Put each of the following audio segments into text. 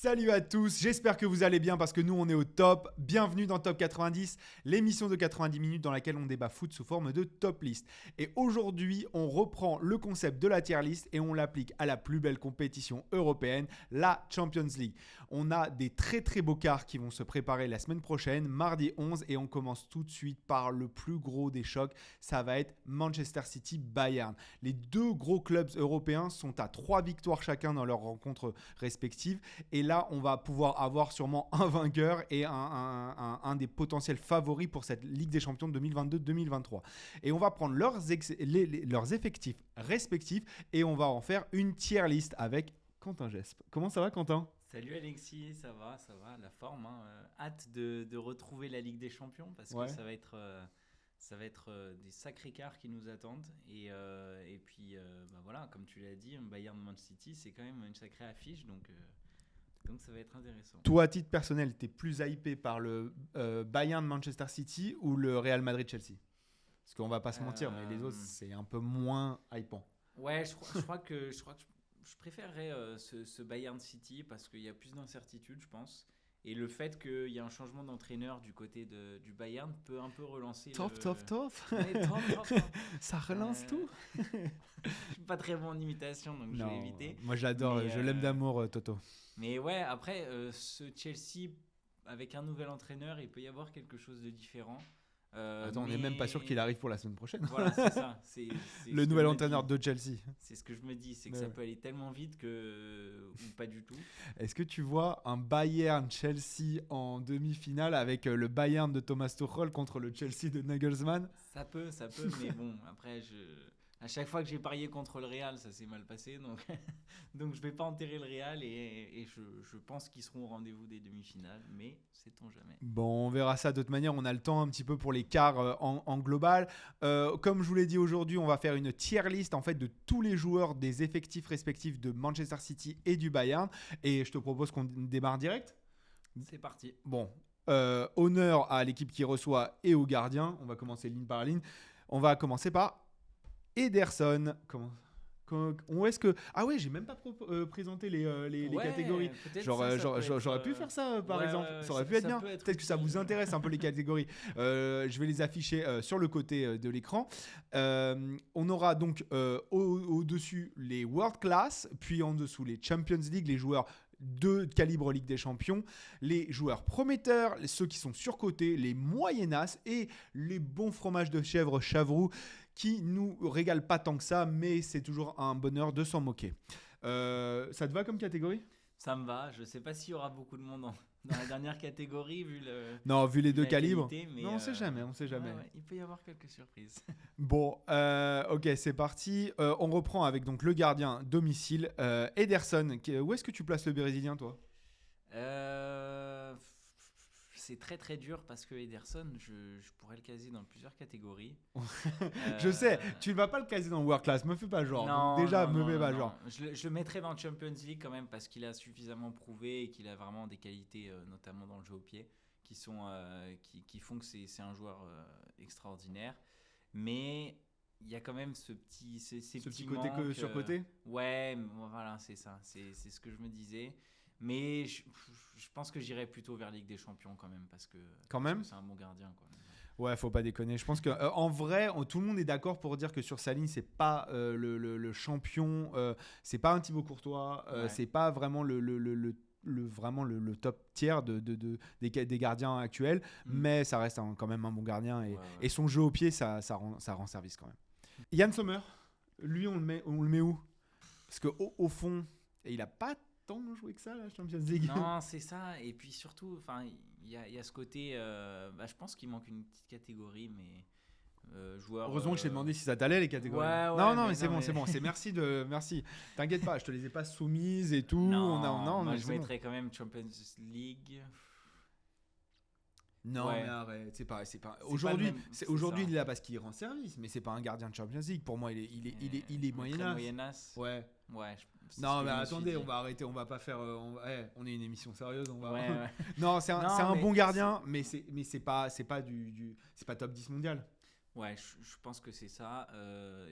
Salut à tous, j'espère que vous allez bien parce que nous on est au top. Bienvenue dans Top 90, l'émission de 90 minutes dans laquelle on débat foot sous forme de top list. Et aujourd'hui, on reprend le concept de la tier list et on l'applique à la plus belle compétition européenne, la Champions League. On a des très très beaux quarts qui vont se préparer la semaine prochaine, mardi 11, et on commence tout de suite par le plus gros des chocs, ça va être Manchester City-Bayern. Les deux gros clubs européens sont à 3 victoires chacun dans leurs rencontres respectives. Et là, on va pouvoir avoir sûrement un vainqueur et un des potentiels favoris pour cette Ligue des Champions de 2022-2023. Et on va prendre leurs effectifs respectifs et on va en faire une tier list avec Quentin Gesp. Comment ça va, Quentin ? Salut Alexis, ça va, la forme. Hâte de retrouver la Ligue des Champions parce que ça va être des sacrés quarts qui nous attendent. Et puis, voilà, comme tu l'as dit, Bayern-Man City, c'est quand même une sacrée affiche. Donc ça va être intéressant. Toi, à titre personnel, tu es plus hypé par le Bayern Manchester City ou le Real Madrid-Chelsea ? Parce qu'on va pas se mentir, mais les autres, c'est un peu moins hypant. Ouais, je crois que je préférerais ce Bayern City parce qu'il y a plus d'incertitude, je pense. Et le fait qu'il y ait un changement d'entraîneur du côté du Bayern peut un peu relancer Tof. Ouais, tof. Ça relance tout. Je suis pas très bon en imitation, donc je vais éviter. Moi, j'adore, je l'aime d'amour, Toto. Mais ouais, après, ce Chelsea, avec un nouvel entraîneur, il peut y avoir quelque chose de différent. Attends, on n'est même pas sûr qu'il arrive pour la semaine prochaine. Voilà, c'est ça. C'est le nouvel entraîneur de Chelsea. C'est ce que je me dis, c'est que ça peut aller tellement vite ou pas du tout. Est-ce que tu vois un Bayern-Chelsea en demi-finale avec le Bayern de Thomas Tuchel contre le Chelsea de Nagelsmann ? Ça peut, mais bon, après, à chaque fois que j'ai parié contre le Real, ça s'est mal passé, donc je vais pas enterrer le Real et je pense qu'ils seront au rendez-vous des demi-finales, mais sait-on jamais. Bon, on verra ça de toute manière, on a le temps un petit peu pour les quarts en global. Comme je vous l'ai dit aujourd'hui, on va faire une tier list en fait de tous les joueurs des effectifs respectifs de Manchester City et du Bayern, et je te propose qu'on démarre direct. C'est parti. Bon, honneur à l'équipe qui reçoit et aux gardiens, on va commencer ligne par ligne. On va commencer par Ederson. Où est-ce que... Ah ouais, j'ai même pas présenté les catégories. J'aurais pu faire ça par exemple. Ça aurait pu être bien. Peut-être que ça vous intéresse un peu les catégories. Je vais les afficher sur le côté de l'écran. On aura donc au-dessus les World Class, puis en dessous les Champions League, les joueurs de calibre Ligue des Champions, les joueurs prometteurs, ceux qui sont surcotés, les moyennas et les bons fromages de chèvre Chavroux qui nous régalent pas tant que ça, mais c'est toujours un bonheur de s'en moquer. Ça te va comme catégorie ? Ça me va. Je sais pas s'il y aura beaucoup de monde dans la dernière catégorie vu les deux calibres. Qualité, mais non, on sait jamais. Ouais, il peut y avoir quelques surprises. Bon, ok, c'est parti. On reprend avec donc le gardien domicile, Ederson. Où est-ce que tu places le Brésilien, toi ? C'est très très dur parce que Ederson, je pourrais le caser dans plusieurs catégories. Je sais, tu ne vas pas le caser dans World Class, me fais pas genre. Non, donc déjà, non, me fais pas genre. Je le mettrais dans Champions League quand même parce qu'il a suffisamment prouvé et qu'il a vraiment des qualités, notamment dans le jeu au pied, qui font que c'est un joueur extraordinaire. Mais il y a quand même ce petit côté manque, surcoté. Ouais, voilà, c'est ça. C'est ce que je me disais. Mais je pense que j'irais plutôt vers Ligue des Champions quand même parce que c'est un bon gardien, quoi. Ouais, faut pas déconner. Je pense que en vrai, tout le monde est d'accord pour dire que sur sa ligne, c'est pas le champion, c'est pas un Thibaut Courtois, c'est pas vraiment le top tier des gardiens actuels, mais ça reste quand même un bon gardien et son jeu au pied, ça rend service quand même. Yann Sommer, lui, on le met où ? Parce que au fond, il a pas tant joué que ça la Champions League. Non, c'est ça. Et puis surtout, il y a ce côté. Je pense qu'il manque une petite catégorie, mais joueur. Heureusement que je t'ai demandé si ça t'allait les catégories. Non, mais c'est bon. Merci. T'inquiète pas, je te les ai pas soumises et tout. Moi, je mettrais quand même Champions League. Non, mais arrête, c'est pas. Aujourd'hui, il est là parce qu'il rend service, mais c'est pas un gardien de Champions League. Pour moi, il est moyennas. Ouais. Non, mais attendez, on va arrêter, on va pas faire. On est une émission sérieuse, on va. Non, c'est un bon gardien, mais c'est pas top 10 mondial. Ouais, je pense que c'est ça.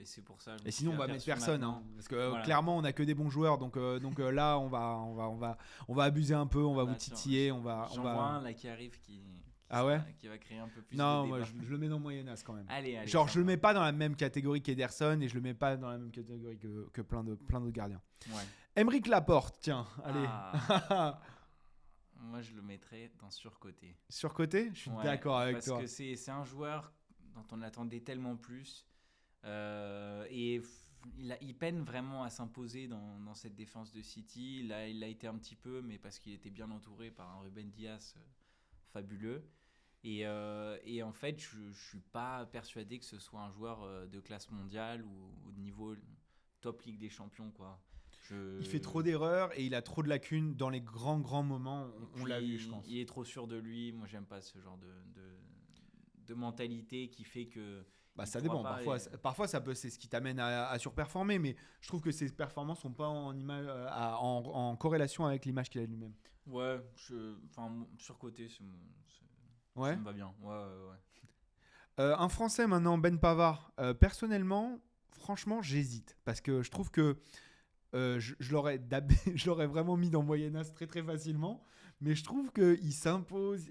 Et c'est pour ça. Et sinon, on va mettre personne. Hein, parce que clairement, on n'a que des bons joueurs. Donc là, on va abuser un peu. On va vous titiller. J'en vois un là qui arrive qui va créer un peu plus de Non, débat. moi, je le mets dans Moyennas quand même. Allez, Genre, je le mets pas dans la même catégorie qu'Ederson et je le mets pas dans la même catégorie que plein d'autres gardiens. Ouais. Aymeric Laporte, tiens, allez. Moi, je le mettrais dans surcoté. Surcoté ? Je suis d'accord avec toi. Parce que c'est un joueur dont on attendait tellement plus. Et il peine vraiment à s'imposer dans cette défense de City. Là, il a été un petit peu, mais parce qu'il était bien entouré par un Ruben Dias fabuleux. Et en fait, je ne suis pas persuadé que ce soit un joueur de classe mondiale ou de niveau top Ligue des Champions, quoi. Il fait trop d'erreurs et il a trop de lacunes dans les grands moments. On l'a vu, je pense. Il est trop sûr de lui. Moi, j'aime pas ce genre de mentalité qui fait que. Ça dépend. Parfois, c'est ce qui t'amène à surperformer, mais je trouve que ses performances sont pas en corrélation avec l'image qu'il a de lui-même. Ouais, surcoté, ça me va bien. Ouais. Un Français maintenant, Ben Pavard. Personnellement, franchement, j'hésite parce que je trouve que je l'aurais vraiment mis dans Moyennas très très facilement, mais je trouve qu'il s'impose.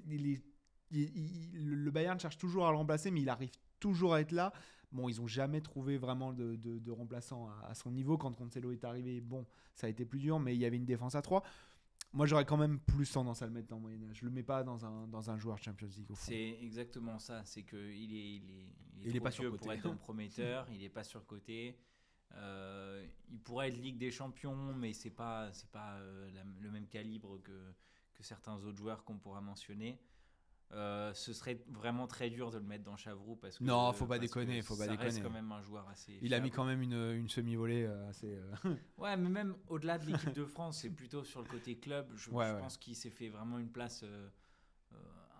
Le Bayern cherche toujours à le remplacer, mais il arrive toujours à être là. Bon, ils n'ont jamais trouvé vraiment de remplaçant à son niveau. Quand Cancelo est arrivé, bon, ça a été plus dur, mais il y avait une défense à 3. Moi, j'aurais quand même plus tendance à le mettre dans Moyennas. Je le mets pas dans un joueur Champions League au fond. C'est exactement ça. C'est qu'il est trop pas vieux surcoté pour être un prometteur. Il est pas surcoté. Il pourrait être Ligue des Champions, mais c'est pas le même calibre que certains autres joueurs qu'on pourra mentionner. Ce serait vraiment très dur de le mettre dans Chavroux parce que non, faut pas déconner, ça reste quand même un joueur assez il fiable. a mis quand même une semi-volée assez ouais, mais même au-delà de l'équipe de France, c'est plutôt sur le côté club. Je pense qu'il s'est fait vraiment une place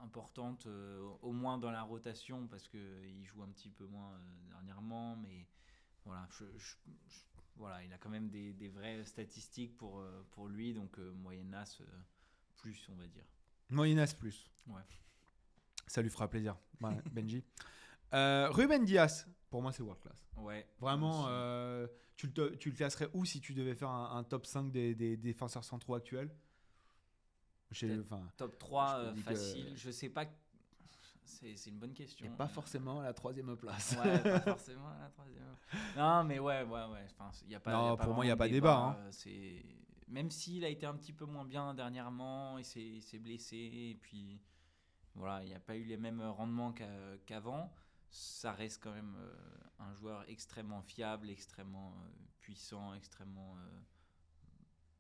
importante, au moins dans la rotation, parce qu'il joue un petit peu moins dernièrement, mais voilà, voilà, il a quand même des vraies statistiques pour lui, donc Moyennas plus, on va dire. Moyennas plus. Ouais. Ça lui fera plaisir, Benji. Ruben Dias, pour moi, c'est world class. Ouais. Vraiment, tu le classerais où si tu devais faire un top 5 des défenseurs centraux actuels ? Top 3 facile. Je sais pas. C'est une bonne question. Et pas forcément à la 3e place. Ouais, pas forcément à la 3e. Non, mais ouais. Enfin, pour moi, il n'y a pas débat. Même s'il a été un petit peu moins bien dernièrement, il s'est blessé, et puis voilà, il n'y a pas eu les mêmes rendements qu'avant. Ça reste quand même un joueur extrêmement fiable, extrêmement puissant, extrêmement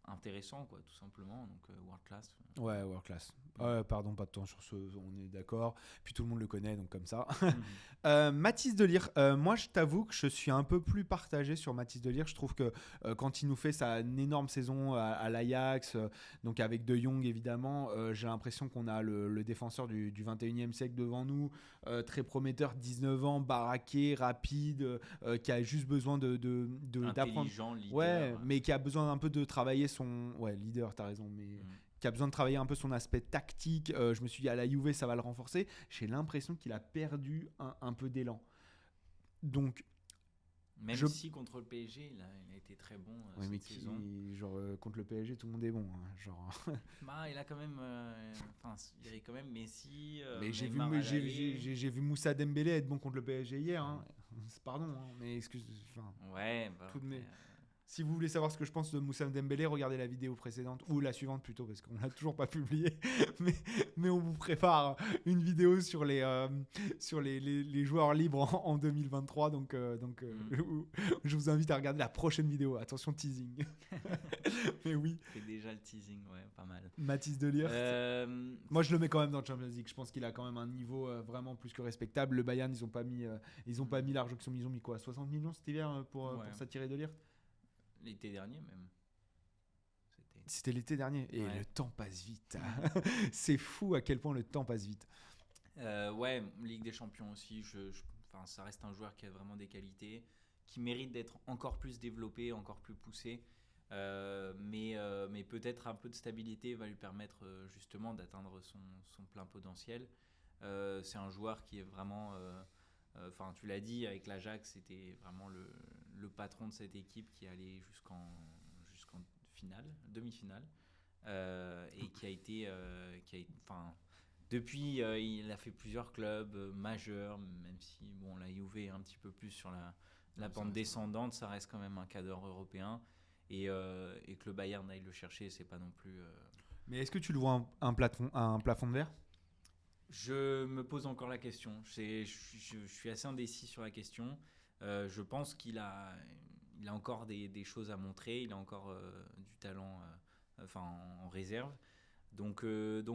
intéressant, quoi, tout simplement. Donc world class. Ouais, world class. Pardon, pas de temps sur ce, on est d'accord. Puis tout le monde le connaît, donc comme ça. Mathys de Ligt, moi je t'avoue que je suis un peu plus partagé sur Mathys de Ligt. Je trouve que quand il nous fait sa énorme saison à l'Ajax, donc avec De Jong évidemment, j'ai l'impression qu'on a le défenseur du 21e siècle devant nous, très prometteur, 19 ans, baraqué, rapide, qui a juste besoin d'apprendre. Intelligent, leader. Ouais, mais qui a besoin un peu de travailler son... Ouais, leader, t'as raison, mais... qui a besoin de travailler un peu son aspect tactique. Je me suis dit, à la Juve, ça va le renforcer. J'ai l'impression qu'il a perdu un peu d'élan. Donc, même si contre le PSG, il a été très bon cette saison. Contre le PSG, tout le monde est bon. Il a quand même... il y avait quand même Messi, mais j'ai vu Moussa Dembélé être bon contre le PSG hier. Pardon, mais excuse... Ouais, Si vous voulez savoir ce que je pense de Moussa Dembélé, regardez la vidéo précédente, ou la suivante plutôt, parce qu'on ne l'a toujours pas publiée. mais on vous prépare une vidéo sur les joueurs libres en 2023. Donc, je vous invite à regarder la prochaine vidéo. Attention, teasing. Mais oui. C'est déjà le teasing, ouais, pas mal. Mathys de Ligt. Moi, je le mets quand même dans le Champions League. Je pense qu'il a quand même un niveau vraiment plus que respectable. Le Bayern, ils n'ont pas mis l'argent qu'ils ont mis quoi, 60 millions cet hiver pour s'attirer de Ligt. L'été dernier même. C'était l'été dernier. Et le temps passe vite. C'est fou à quel point le temps passe vite. Ligue des Champions aussi. Ça reste un joueur qui a vraiment des qualités, qui mérite d'être encore plus développé, encore plus poussé. Mais peut-être un peu de stabilité va lui permettre justement d'atteindre son plein potentiel. C'est un joueur qui est vraiment Enfin, tu l'as dit, avec l'Ajax, c'était vraiment le patron de cette équipe qui allait jusqu'en finale, demi-finale, et enfin, depuis, il a fait plusieurs clubs majeurs, même si bon, la Juve est un petit peu plus sur la pente descendante, ça reste quand même un cadre européen, et que le Bayern aille le chercher, c'est pas non plus. Mais est-ce que tu le vois un plafond de verre? Je me pose encore la question. Je suis assez indécis sur la question. Je pense qu'il a encore des choses à montrer. Il a encore du talent enfin, en réserve. Donc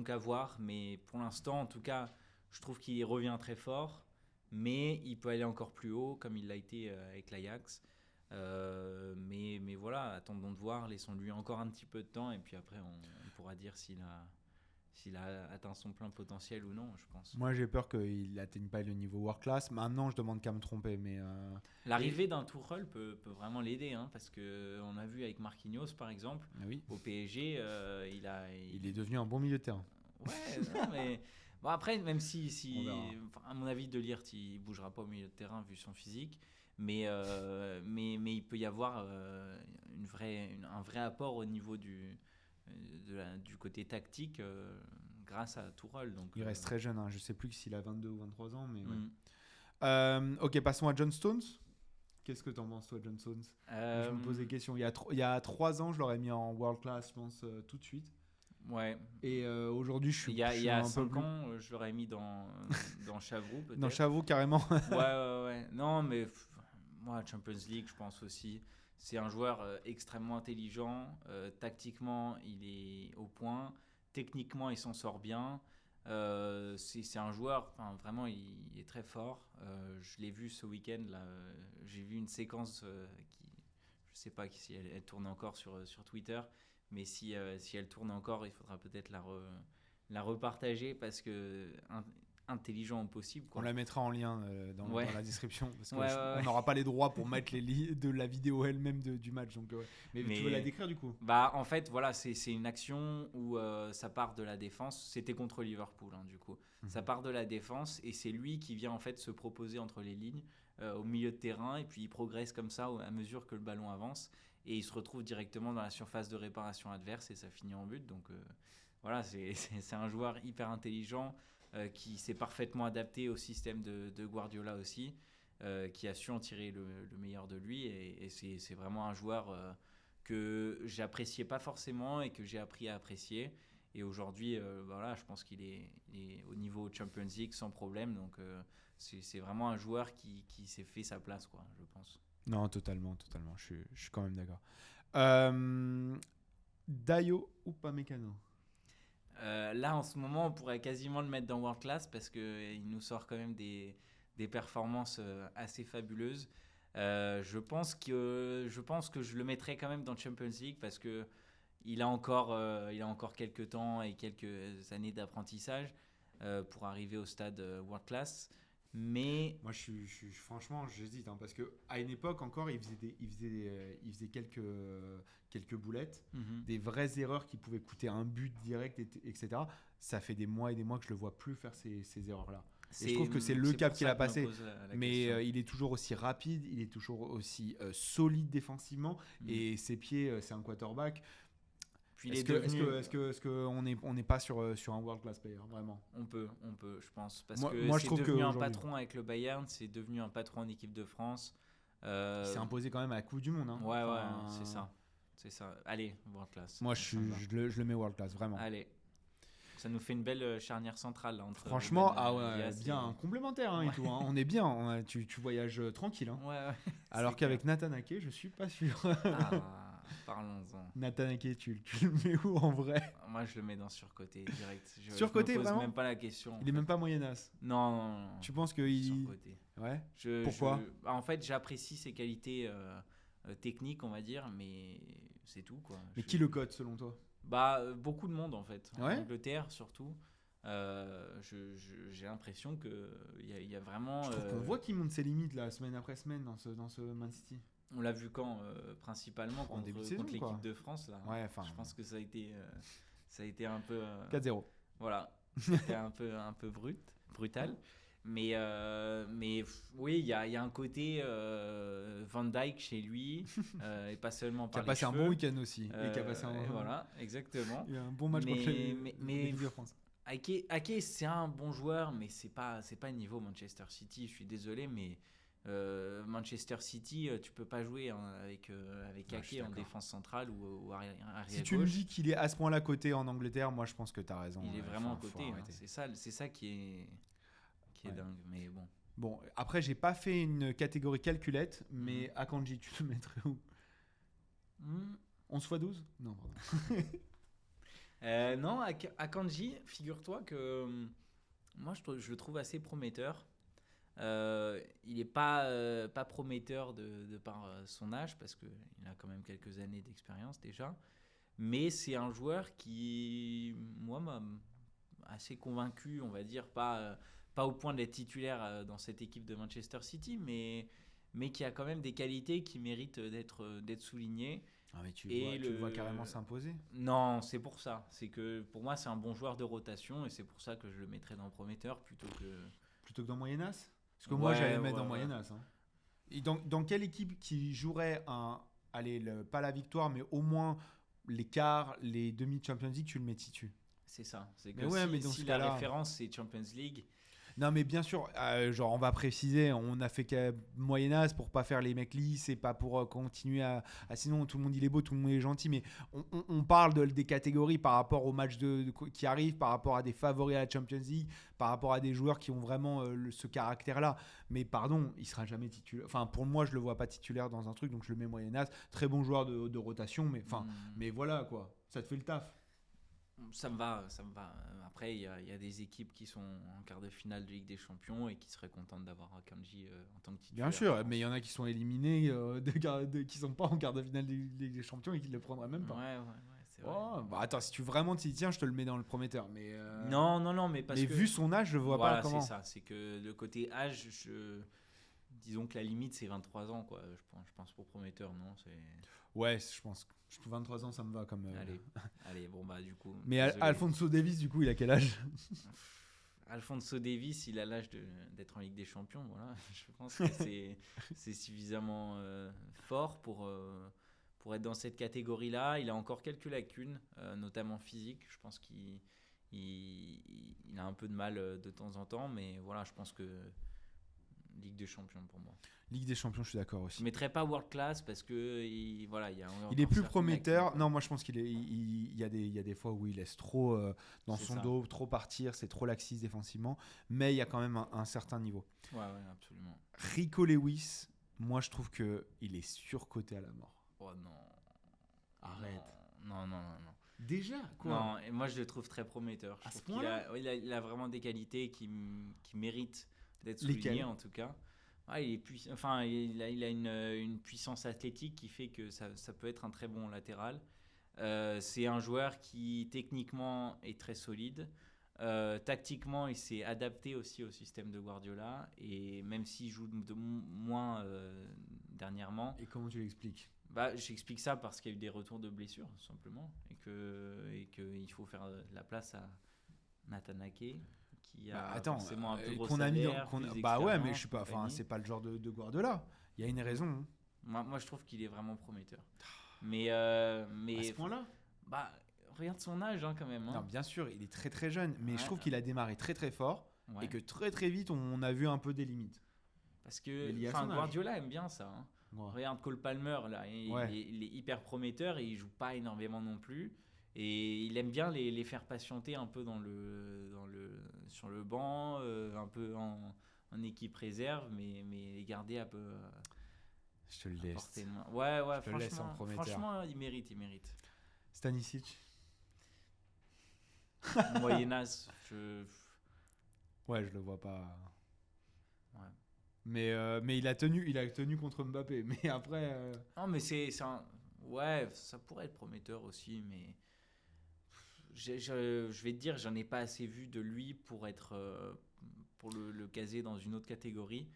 à voir. Mais pour l'instant, en tout cas, je trouve qu'il revient très fort. Mais il peut aller encore plus haut, comme il l'a été avec l'Ajax. Mais voilà, attendons de voir. Laissons-lui encore un petit peu de temps. Et puis après, on pourra dire s'il a atteint son plein potentiel ou non, je pense. Moi, j'ai peur qu'il n'atteigne pas le niveau world class. Maintenant, je demande qu'à me tromper. Mais l'arrivée d'un Tuchel peut vraiment l'aider, hein, parce qu'on a vu avec Marquinhos, par exemple, oui. au PSG, il est devenu un bon milieu de terrain. Ouais, non, mais bon, après, même si à mon avis, De Ligt, il bougera pas au milieu de terrain vu son physique, mais il peut y avoir un vrai apport au niveau du côté tactique grâce à Tuchel. Donc, il reste très jeune, hein. Je sais plus s'il a 22 ou 23 ans, mais ouais. Ok, passons à John Stones. Qu'est-ce que t'en penses, toi, John Stones? Je me pose des questions. Il y a 3 ans, je l'aurais mis en world class, je pense, tout de suite. Ouais. Et aujourd'hui, je suis il y a un 5 peu plus... ans, je l'aurais mis dans Chavroux, peut-être. Dans Chavroux, carrément. Ouais. Non, mais moi, Champions League, je pense aussi. C'est un joueur extrêmement intelligent. Tactiquement, il est au point. Techniquement, il s'en sort bien. C'est un joueur, vraiment, il est très fort. Je l'ai vu ce week-end. Là, j'ai vu une séquence qui, je ne sais pas si elle tourne encore sur Twitter, mais si elle tourne encore, il faudra peut-être la repartager parce que intelligent au possible, quoi. On la mettra en lien dans la description parce que on n'aura pas les droits pour mettre de la vidéo elle-même du match. Donc, mais tu veux la décrire du coup? Bah, en fait, voilà, c'est une action où ça part de la défense. C'était contre Liverpool, hein, du coup. Ça part de la défense et c'est lui qui vient en fait se proposer entre les lignes au milieu de terrain et puis il progresse comme ça à mesure que le ballon avance et il se retrouve directement dans la surface de réparation adverse et ça finit en but. Donc voilà, c'est un joueur hyper intelligent qui s'est parfaitement adapté au système de Guardiola aussi, qui a su en tirer le meilleur de lui et c'est vraiment un joueur que j'appréciais pas forcément et que j'ai appris à apprécier. Et aujourd'hui, voilà, je pense qu'il est au niveau Champions League sans problème. Donc, c'est vraiment un joueur qui s'est fait sa place, quoi, je pense. Non, totalement. Je suis quand même d'accord. Dayo Upamecano. Là, en ce moment, on pourrait quasiment le mettre dans World Class parce qu'il nous sort quand même des performances assez fabuleuses. Je pense que je le mettrais quand même dans Champions League parce que il a encore quelques temps et quelques années d'apprentissage pour arriver au stade World Class. Mais moi, franchement, j'hésite parce que à une époque encore, il faisait quelques boulettes, des vraies erreurs qui pouvaient coûter un but direct, etc. Ça fait des mois et des mois que je le vois plus faire ces erreurs-là. Et je trouve que c'est le cap qu'il a passé. Mais il est toujours aussi rapide, il est toujours aussi solide défensivement et ses pieds, c'est un quarterback. Puis est-ce qu'on n'est pas sur un world class player vraiment? On peut, je pense, parce que c'est devenu un patron avec le Bayern, c'est devenu un patron en équipe de France. Il s'est imposé quand même à la Coupe du Monde. Hein. Ouais, c'est ça. Allez, world class. Moi, je le mets world class vraiment. Allez. Ça nous fait une belle charnière centrale là, entre. Franchement, bien complémentaire et tout. Hein. On est bien. Tu voyages tranquille. Hein. Ouais. Alors qu'avec Nathan Ake, je suis pas sûr. Parlons-en. Nathan Ake, tu le mets où en vrai? Moi, je le mets dans surcoté direct. Surcoté, je me pose vraiment? même pas la question. Il est même pas moyennas. Non. Tu penses qu'il surcoté? Ouais. Pourquoi? En fait, j'apprécie ses qualités techniques, on va dire, mais c'est tout, quoi. Mais qui le cote selon toi? Beaucoup de monde en fait. En Angleterre surtout. J'ai l'impression qu'il y a vraiment. Je trouve qu'on voit qu'il monte ses limites là, semaine après semaine dans ce Man City. On l'a vu quand principalement contre l'équipe de France là. Ouais, je pense que ça a été un peu 4-0. Voilà, c'était un peu brutal. Oui, il y a un côté Van Dyke chez lui, et pas seulement Qui a par les passé un cheveux. bon week-end aussi. Et qui a passé Voilà, exactement. il y a un bon match contre l'équipe de France. Ake, c'est un bon joueur, mais c'est pas niveau Manchester City. Je suis désolé, mais Manchester City, tu peux pas jouer avec Ake en défense centrale ou arrière Si gauche. tu me dis qu'il est à ce point-là coté en Angleterre, moi je pense que tu as raison. Il est vraiment à côté. C'est ça qui est dingue. Mais bon. Bon, après, j'ai pas fait une catégorie calculette, mais Akanji, tu le mettrais où 11 x 12 Non, pardon. Non, Akanji, figure-toi que moi je le trouve assez prometteur. Il n'est pas prometteur de par son âge, parce qu'il a quand même quelques années d'expérience déjà. Mais c'est un joueur qui, moi, m'a assez convaincu, on va dire, pas au point d'être titulaire dans cette équipe de Manchester City, mais qui a quand même des qualités qui méritent d'être soulignées. Ah, mais tu le vois carrément s'imposer. Non, c'est pour ça. C'est que pour moi, c'est un bon joueur de rotation, et c'est pour ça que je le mettrais dans prometteur plutôt que dans Moyenas. Parce que moi, j'allais le mettre dans Moyenas. Hein. Et dans quelle équipe qui jouerait pas la victoire, mais au moins les quarts, les demi de Champions League, tu le mets titu. C'est ça. C'est que mais si la référence c'est Champions League. Non, mais bien sûr, genre on va préciser, on a fait qu'à Moyen-Âge pour pas faire les mecs lisses et pas pour continuer à sinon tout le monde il est beau, tout le monde est gentil, mais on parle des catégories par rapport aux matchs qui arrivent, par rapport à des favoris à la Champions League, par rapport à des joueurs qui ont vraiment ce caractère-là. Mais pardon, il sera jamais titulaire. Enfin, pour moi, je le vois pas titulaire dans un truc, donc je le mets Moyen-Âge. Très bon joueur de rotation, mais voilà quoi, ça te fait le taf. Ça me va. Après, il y a des équipes qui sont en quart de finale de Ligue des Champions et qui seraient contentes d'avoir Akanji en tant que titulaire. Bien sûr, mais il y en a qui sont éliminés, qui sont pas en quart de finale de Ligue des Champions et qui ne le prendraient même pas. Ouais, c'est vrai. Bah attends, si tu vraiment t'y tiens, je te le mets dans le prometteur. Mais non, mais parce que vu son âge, je vois pas comment. C'est ça, c'est que le côté âge, disons que la limite c'est 23 ans, quoi. Je pense pour prometteur, non, c'est. Ouais, je pense. 23 ans, ça me va comme. Allez, bon bah du coup. Mais Alphonso Davies, du coup, il a quel âge? Alphonso Davies, il a l'âge d'être en Ligue des Champions, voilà. Je pense que c'est suffisamment fort pour être dans cette catégorie-là. Il a encore quelques lacunes, notamment physiques. Je pense qu'il a un peu de mal de temps en temps, mais voilà, je pense que Ligue des Champions pour moi. Ligue des Champions, je suis d'accord aussi. Je ne mettrais pas World Class parce que il est plus prometteur. Non, moi je pense il y a des fois où il laisse trop dans son dos, trop partir, c'est trop laxiste défensivement, mais il y a quand même un certain niveau. Ouais, absolument. Rico Lewis, moi je trouve que il est surcoté à la mort. Oh non. Arrête. Non. Déjà quoi. Non, et moi je le trouve très prometteur. Je trouve qu'il a vraiment des qualités qui méritent d'être soulignées en tout cas. Ah, il a une puissance athlétique qui fait que ça peut être un très bon latéral. C'est un joueur qui techniquement est très solide. Tactiquement, il s'est adapté aussi au système de Guardiola, et même s'il joue de moins dernièrement. Et comment tu l'expliques? J'explique ça parce qu'il y a eu des retours de blessures, tout simplement, et qu'il faut faire de la place à Nathan Ake, qui a forcément un peu gros salaire, ouais, mais je suis pas. Enfin, c'est pas le genre de Guardiola. Il y a une raison. Hein. Moi, je trouve qu'il est vraiment prometteur. Mais à ce point-là. Regarde son âge quand même. Hein. Non, bien sûr, il est très très jeune, mais je trouve qu'il a démarré très très fort et que très très vite on a vu un peu des limites. Parce que Guardiola aime bien ça. Hein. Ouais. Regarde Cole Palmer là, il est hyper prometteur et il joue pas énormément non plus. Et il aime bien les faire patienter un peu sur le banc, un peu en équipe réserve, mais les garder un peu. Je te le laisse. Ouais, franchement, il mérite. Stanisic. Moyen-Âge, Ouais, je le vois pas. Ouais. Mais il a tenu contre Mbappé. Mais après. Non, mais c'est un. Ouais, ça pourrait être prometteur aussi, mais. Je vais te dire, j'en ai pas assez vu de lui pour le caser dans une autre catégorie.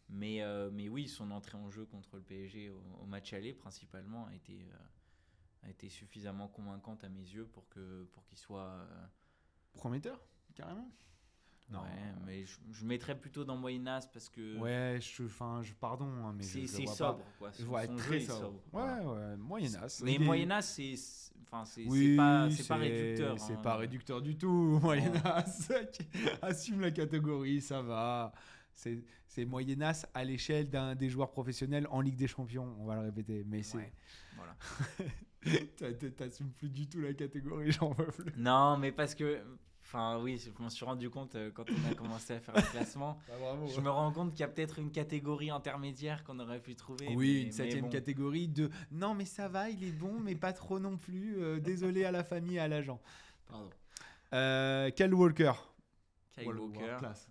Mais oui, son entrée en jeu contre le PSG au match aller, principalement, a été suffisamment convaincante à mes yeux pour qu'il soit. Prometteur, carrément. Non. Ouais, mais je mettrais plutôt dans Moyen-As parce que Ouais, pardon, hein, mais je c'est vois sobre, pas. quoi. Je vois Son très jeu est sobre. sobre. Ouais, Voilà. ouais, Moyen-As. Mais Il est- Moyen-Âge, Oui, c'est pas réducteur. c'est Hein. pas réducteur du tout. Moyen-As, assume la catégorie, ça va. C'est Moyen-As à l'échelle des joueurs professionnels en Ligue des Champions, on va le répéter. Mais Ouais, voilà. T'assumes plus du tout la catégorie, j'en veux plus. Non, mais parce que, enfin, oui, je m'en suis rendu compte quand on a commencé à faire le classement. Bah, bravo. Je me rends compte qu'il y a peut-être une catégorie intermédiaire qu'on aurait pu trouver. Oui, une mais 7e bon. catégorie de non, mais ça va, il est bon, mais pas trop non plus. Désolé à la famille et à l'agent. Pardon. Kyle Walker. Kyle Walker. World class.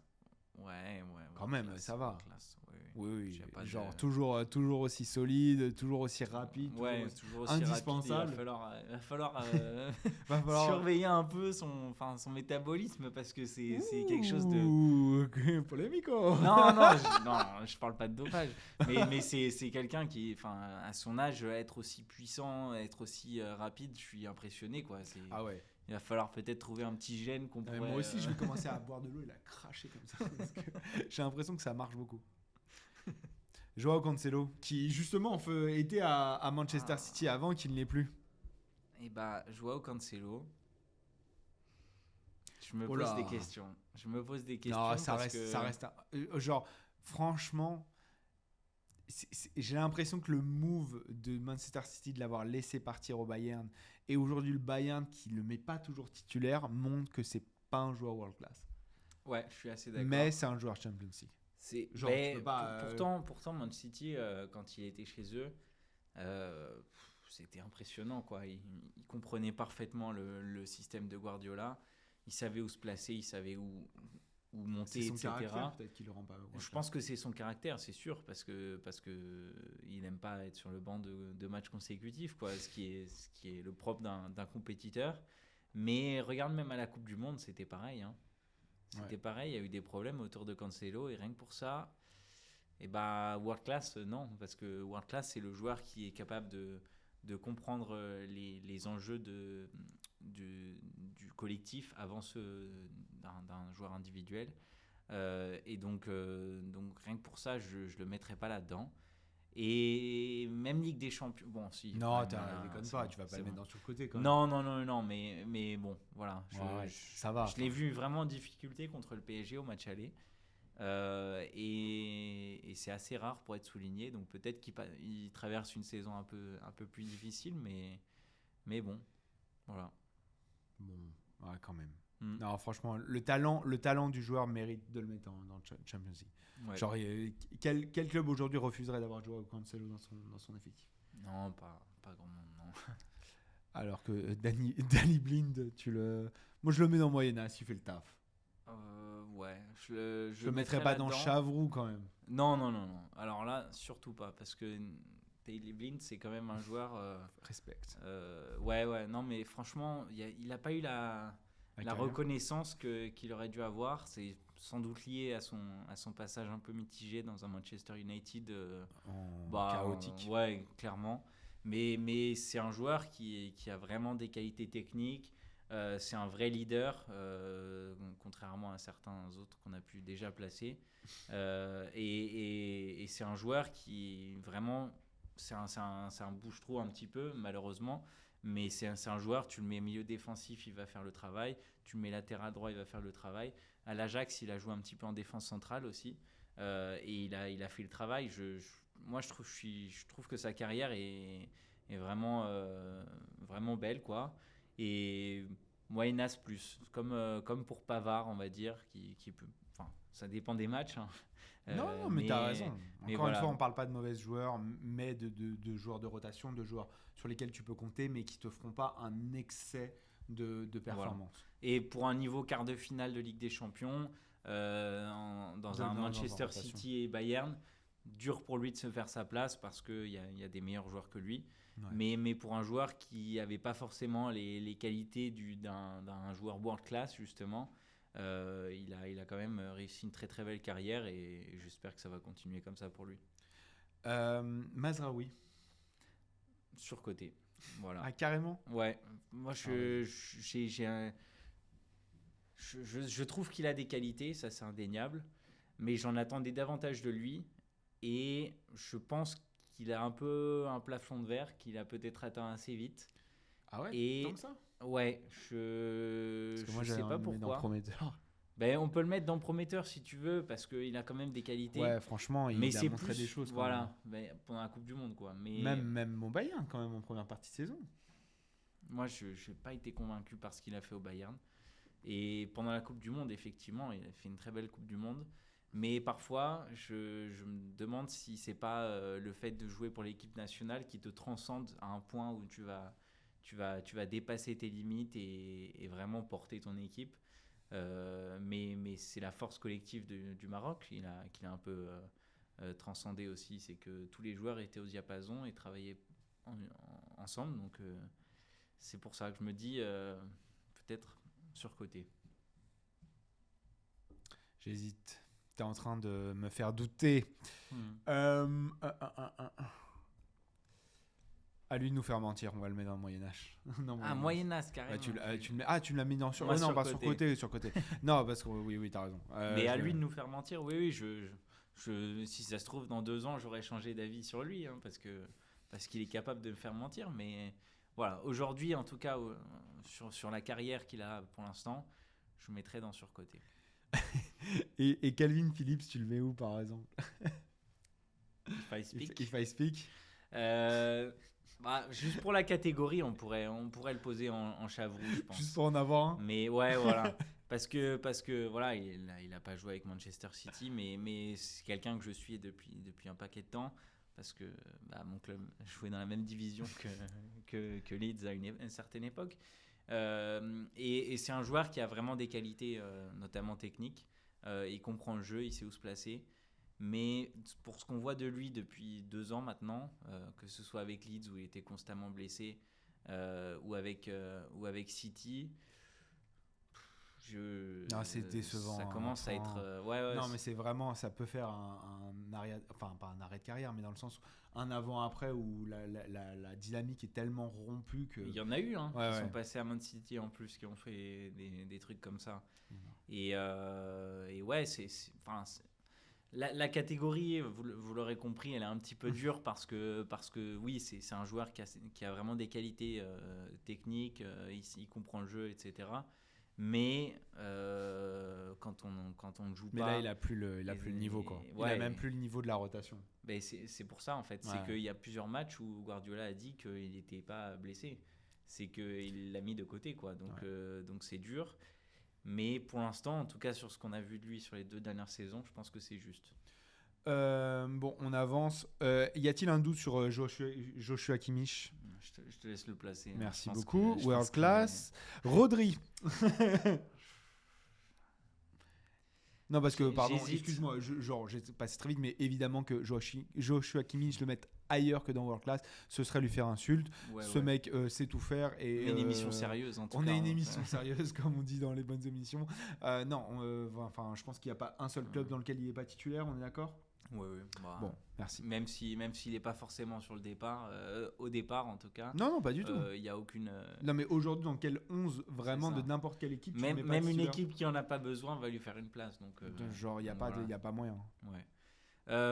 Ouais. Quand même, classe, ça va. classe, oui. Oui, J'ai pas genre de- toujours aussi solide, toujours aussi rapide, Ouais, toujours toujours aussi indispensable. rapide. Il va falloir Va falloir surveiller un peu son métabolisme parce que c'est quelque chose de. Ouh, polémico. Non, je parle pas de dopage. Mais c'est quelqu'un qui, enfin, à son âge, être aussi puissant, être aussi rapide, je suis impressionné, quoi. Ah ouais. Il va falloir peut-être trouver un petit gène qu'on pourrait. Moi aussi, je vais commencer à boire de l'eau et la cracher comme ça. Parce que j'ai l'impression que ça marche beaucoup. Joao Cancelo, qui justement était à Manchester City avant qu'il ne l'est plus. Et bah, Joao Cancelo. Je me Oh pose là. des questions. Non, ça parce reste genre, franchement, j'ai l'impression que le move de Manchester City de l'avoir laissé partir au Bayern et aujourd'hui le Bayern qui le met pas toujours titulaire montre que c'est pas un joueur world class. Ouais, je suis assez d'accord. Mais c'est un joueur Champions League. Genre, Mais tu peux pas, pourtant, Man City, quand il était chez eux, c'était impressionnant, quoi. Il comprenait parfaitement le système de Guardiola. Il savait où se placer, il savait où monter, c'est son etc. caractère peut-être qui le rend pas. Je pense que c'est son caractère, c'est sûr, parce que il n'aime pas être sur le banc de matchs consécutifs, quoi, ce qui est le propre d'un compétiteur. Mais regarde, même à la Coupe du Monde, c'était pareil. Hein. C'était pareil, il y a eu des problèmes autour de Cancelo, et rien que pour ça, et bah, World Class, non, parce que World Class, c'est le joueur qui est capable de comprendre les enjeux du collectif avant ceux d'un joueur individuel. Et donc rien que pour ça, je ne le mettrais pas là-dedans. Et même Ligue des Champions. Bon, si. Non, déconne pas, tu vas pas le mettre dans sur le côté quand même. Non, mais bon, voilà. Ça va. Je l'ai vu vraiment en difficulté contre le PSG au match aller. Et c'est assez rare pour être souligné. Donc peut-être qu'il traverse une saison un peu plus difficile, mais bon, voilà. Bon, ouais, quand même. Mm. Non, franchement, le talent du joueur mérite de le mettre dans le Champions League. Ouais. Genre, quel club aujourd'hui refuserait d'avoir Joao Cancelo dans son effectif? Non, pas grand monde, non. Alors que Danny Blind, moi je le mets dans Moyen-Âge, il fait le taf. Ouais, je le mettrais pas dans Chavroux quand même. Non. Alors là, surtout pas, parce que Daley Blind, c'est quand même un joueur. Respect. Ouais, non, mais franchement, il a pas eu la reconnaissance qu'il aurait dû avoir. C'est sans doute lié à son passage un peu mitigé dans un Manchester United chaotique. Ouais, clairement. Mais c'est un joueur qui a vraiment des qualités techniques. C'est un vrai leader, contrairement à certains autres qu'on a pu déjà placer. Et c'est un joueur qui vraiment, c'est un bouche-trou un petit peu, malheureusement. Mais c'est un joueur, tu le mets milieu défensif, il va faire le travail. Tu le mets latéral droit, il va faire le travail. À l'Ajax, il a joué un petit peu en défense centrale aussi. Et il a fait le travail. Moi, je trouve que sa carrière est vraiment, vraiment belle, quoi. Et Moyen-Âge plus, comme pour Pavard, on va dire, qui peut. Enfin, ça dépend des matchs. Hein. Non, mais t'as raison. Encore une voilà. fois, on parle pas de mauvais joueurs, mais de joueurs de rotation, de joueurs sur lesquels tu peux compter, mais qui te feront pas un excès de performance. Voilà. Et pour un niveau quart de finale de Ligue des Champions, dans un Manchester City et Bayern, dur pour lui de se faire sa place parce qu'il y a des meilleurs joueurs que lui. Ouais. Mais pour un joueur qui n'avait pas forcément les qualités d'un joueur world class, justement, il a quand même réussi une très très belle carrière et j'espère que ça va continuer comme ça pour lui. Mazraoui. Surcoté. Voilà. Ah, carrément? Ouais. Moi, je je trouve qu'il a des qualités, ça c'est indéniable, mais j'en attendais davantage de lui. Et je pense qu'il a un peu un plafond de verre qu'il a peut-être atteint assez vite. Ah ouais, Et tant que ça? ouais, Parce que moi, je sais pas pourquoi. prometteur. Ben, on peut le mettre dans prometteur si tu veux, parce qu'il a quand même des qualités. Ouais, franchement, mais il a c'est montré plus, des choses. Quand voilà, ben, pendant la Coupe du Monde, quoi. Mais même au Bayern, quand même, en première partie de saison. moi, je n'ai pas été convaincu par ce qu'il a fait au Bayern. Et pendant la Coupe du Monde, effectivement, il a fait une très belle Coupe du Monde. Mais parfois, je me demande si c'est pas le fait de jouer pour l'équipe nationale qui te transcende à un point où tu vas dépasser tes limites et vraiment porter ton équipe. Mais c'est la force collective du Maroc qu'il a un peu transcendé aussi. C'est que tous les joueurs étaient au diapason et travaillaient ensemble. Donc c'est pour ça que je me dis peut-être surcoté. J'hésite. T'es en train de me faire douter. À lui de nous faire mentir, on va le mettre dans le Moyen-Âge. Non, Moyen-Âge, carrément. Tu me l'as mis dans sur. Moi, non, sur pas côté. sur côté. Non, parce que oui, t'as raison. Mais à lui de nous faire mentir, oui, si ça se trouve, dans 2 ans, j'aurais changé d'avis sur lui, hein, parce qu'il est capable de me faire mentir. Mais voilà, aujourd'hui, en tout cas, sur la carrière qu'il a pour l'instant, je mettrais dans surcoté. Et Calvin Phillips, tu le mets où, par exemple? If I speak. If I speak. Juste pour la catégorie, on pourrait le poser en Chavrou, je pense. Juste pour en avoir un. Mais ouais, voilà. Parce que voilà, il a pas joué avec Manchester City, mais c'est quelqu'un que je suis depuis un paquet de temps. Parce que mon club jouait dans la même division que Leeds à une certaine époque. Et c'est un joueur qui a vraiment des qualités, notamment techniques. Il comprend le jeu, il sait où se placer. Mais pour ce qu'on voit de lui depuis 2 ans maintenant, que ce soit avec Leeds où il était constamment blessé ou avec City, c'est décevant. Ça commence à être. Non, mais c'est vraiment, ça peut faire un arrêt, enfin pas un arrêt de carrière, mais dans le sens un avant-après où la dynamique est tellement rompue que. Il y en a eu, hein, qui sont passés à Man City en plus, qui ont fait des trucs comme ça. Et ouais, la catégorie, vous l'aurez compris, elle est un petit peu dure parce que oui, c'est un joueur qui a vraiment des qualités techniques, il comprend le jeu, etc. Mais quand on ne joue pas. Mais là, il a plus le niveau, quoi. Ouais, il a même plus le niveau de la rotation. Ben c'est pour ça, en fait. C'est qu'il y a plusieurs matchs où Guardiola a dit qu'il n'était pas blessé. C'est qu'il l'a mis de côté, quoi. Donc c'est dur. Mais pour l'instant, en tout cas sur ce qu'on a vu de lui sur les 2 dernières saisons, je pense que c'est juste. Bon, on avance. Y a-t-il un doute sur Joshua Kimmich? Je te laisse le placer. Merci beaucoup. World class. Rodri. Non, parce que, pardon, excuse-moi, j'ai passé très vite, mais évidemment que Joshua Kimmich, je le mette ailleurs que dans World Class, ce serait lui faire insulte. Ce mec sait tout faire. Et, on est une émission sérieuse, en tout cas. On est une émission sérieuse, comme on dit dans les bonnes émissions. Non, je pense qu'il n'y a pas un seul club dans lequel il n'est pas titulaire, on est d'accord? Oui. Bon, merci. Même s'il n'est pas forcément sur le départ, au départ en tout cas. Non, pas du tout. Il n'y a aucune. Non, mais aujourd'hui, dans quel 11 vraiment de n'importe quelle équipe, même une équipe qui en a pas besoin va lui faire une place. Donc, genre, il n'y a pas moyen. Ouais.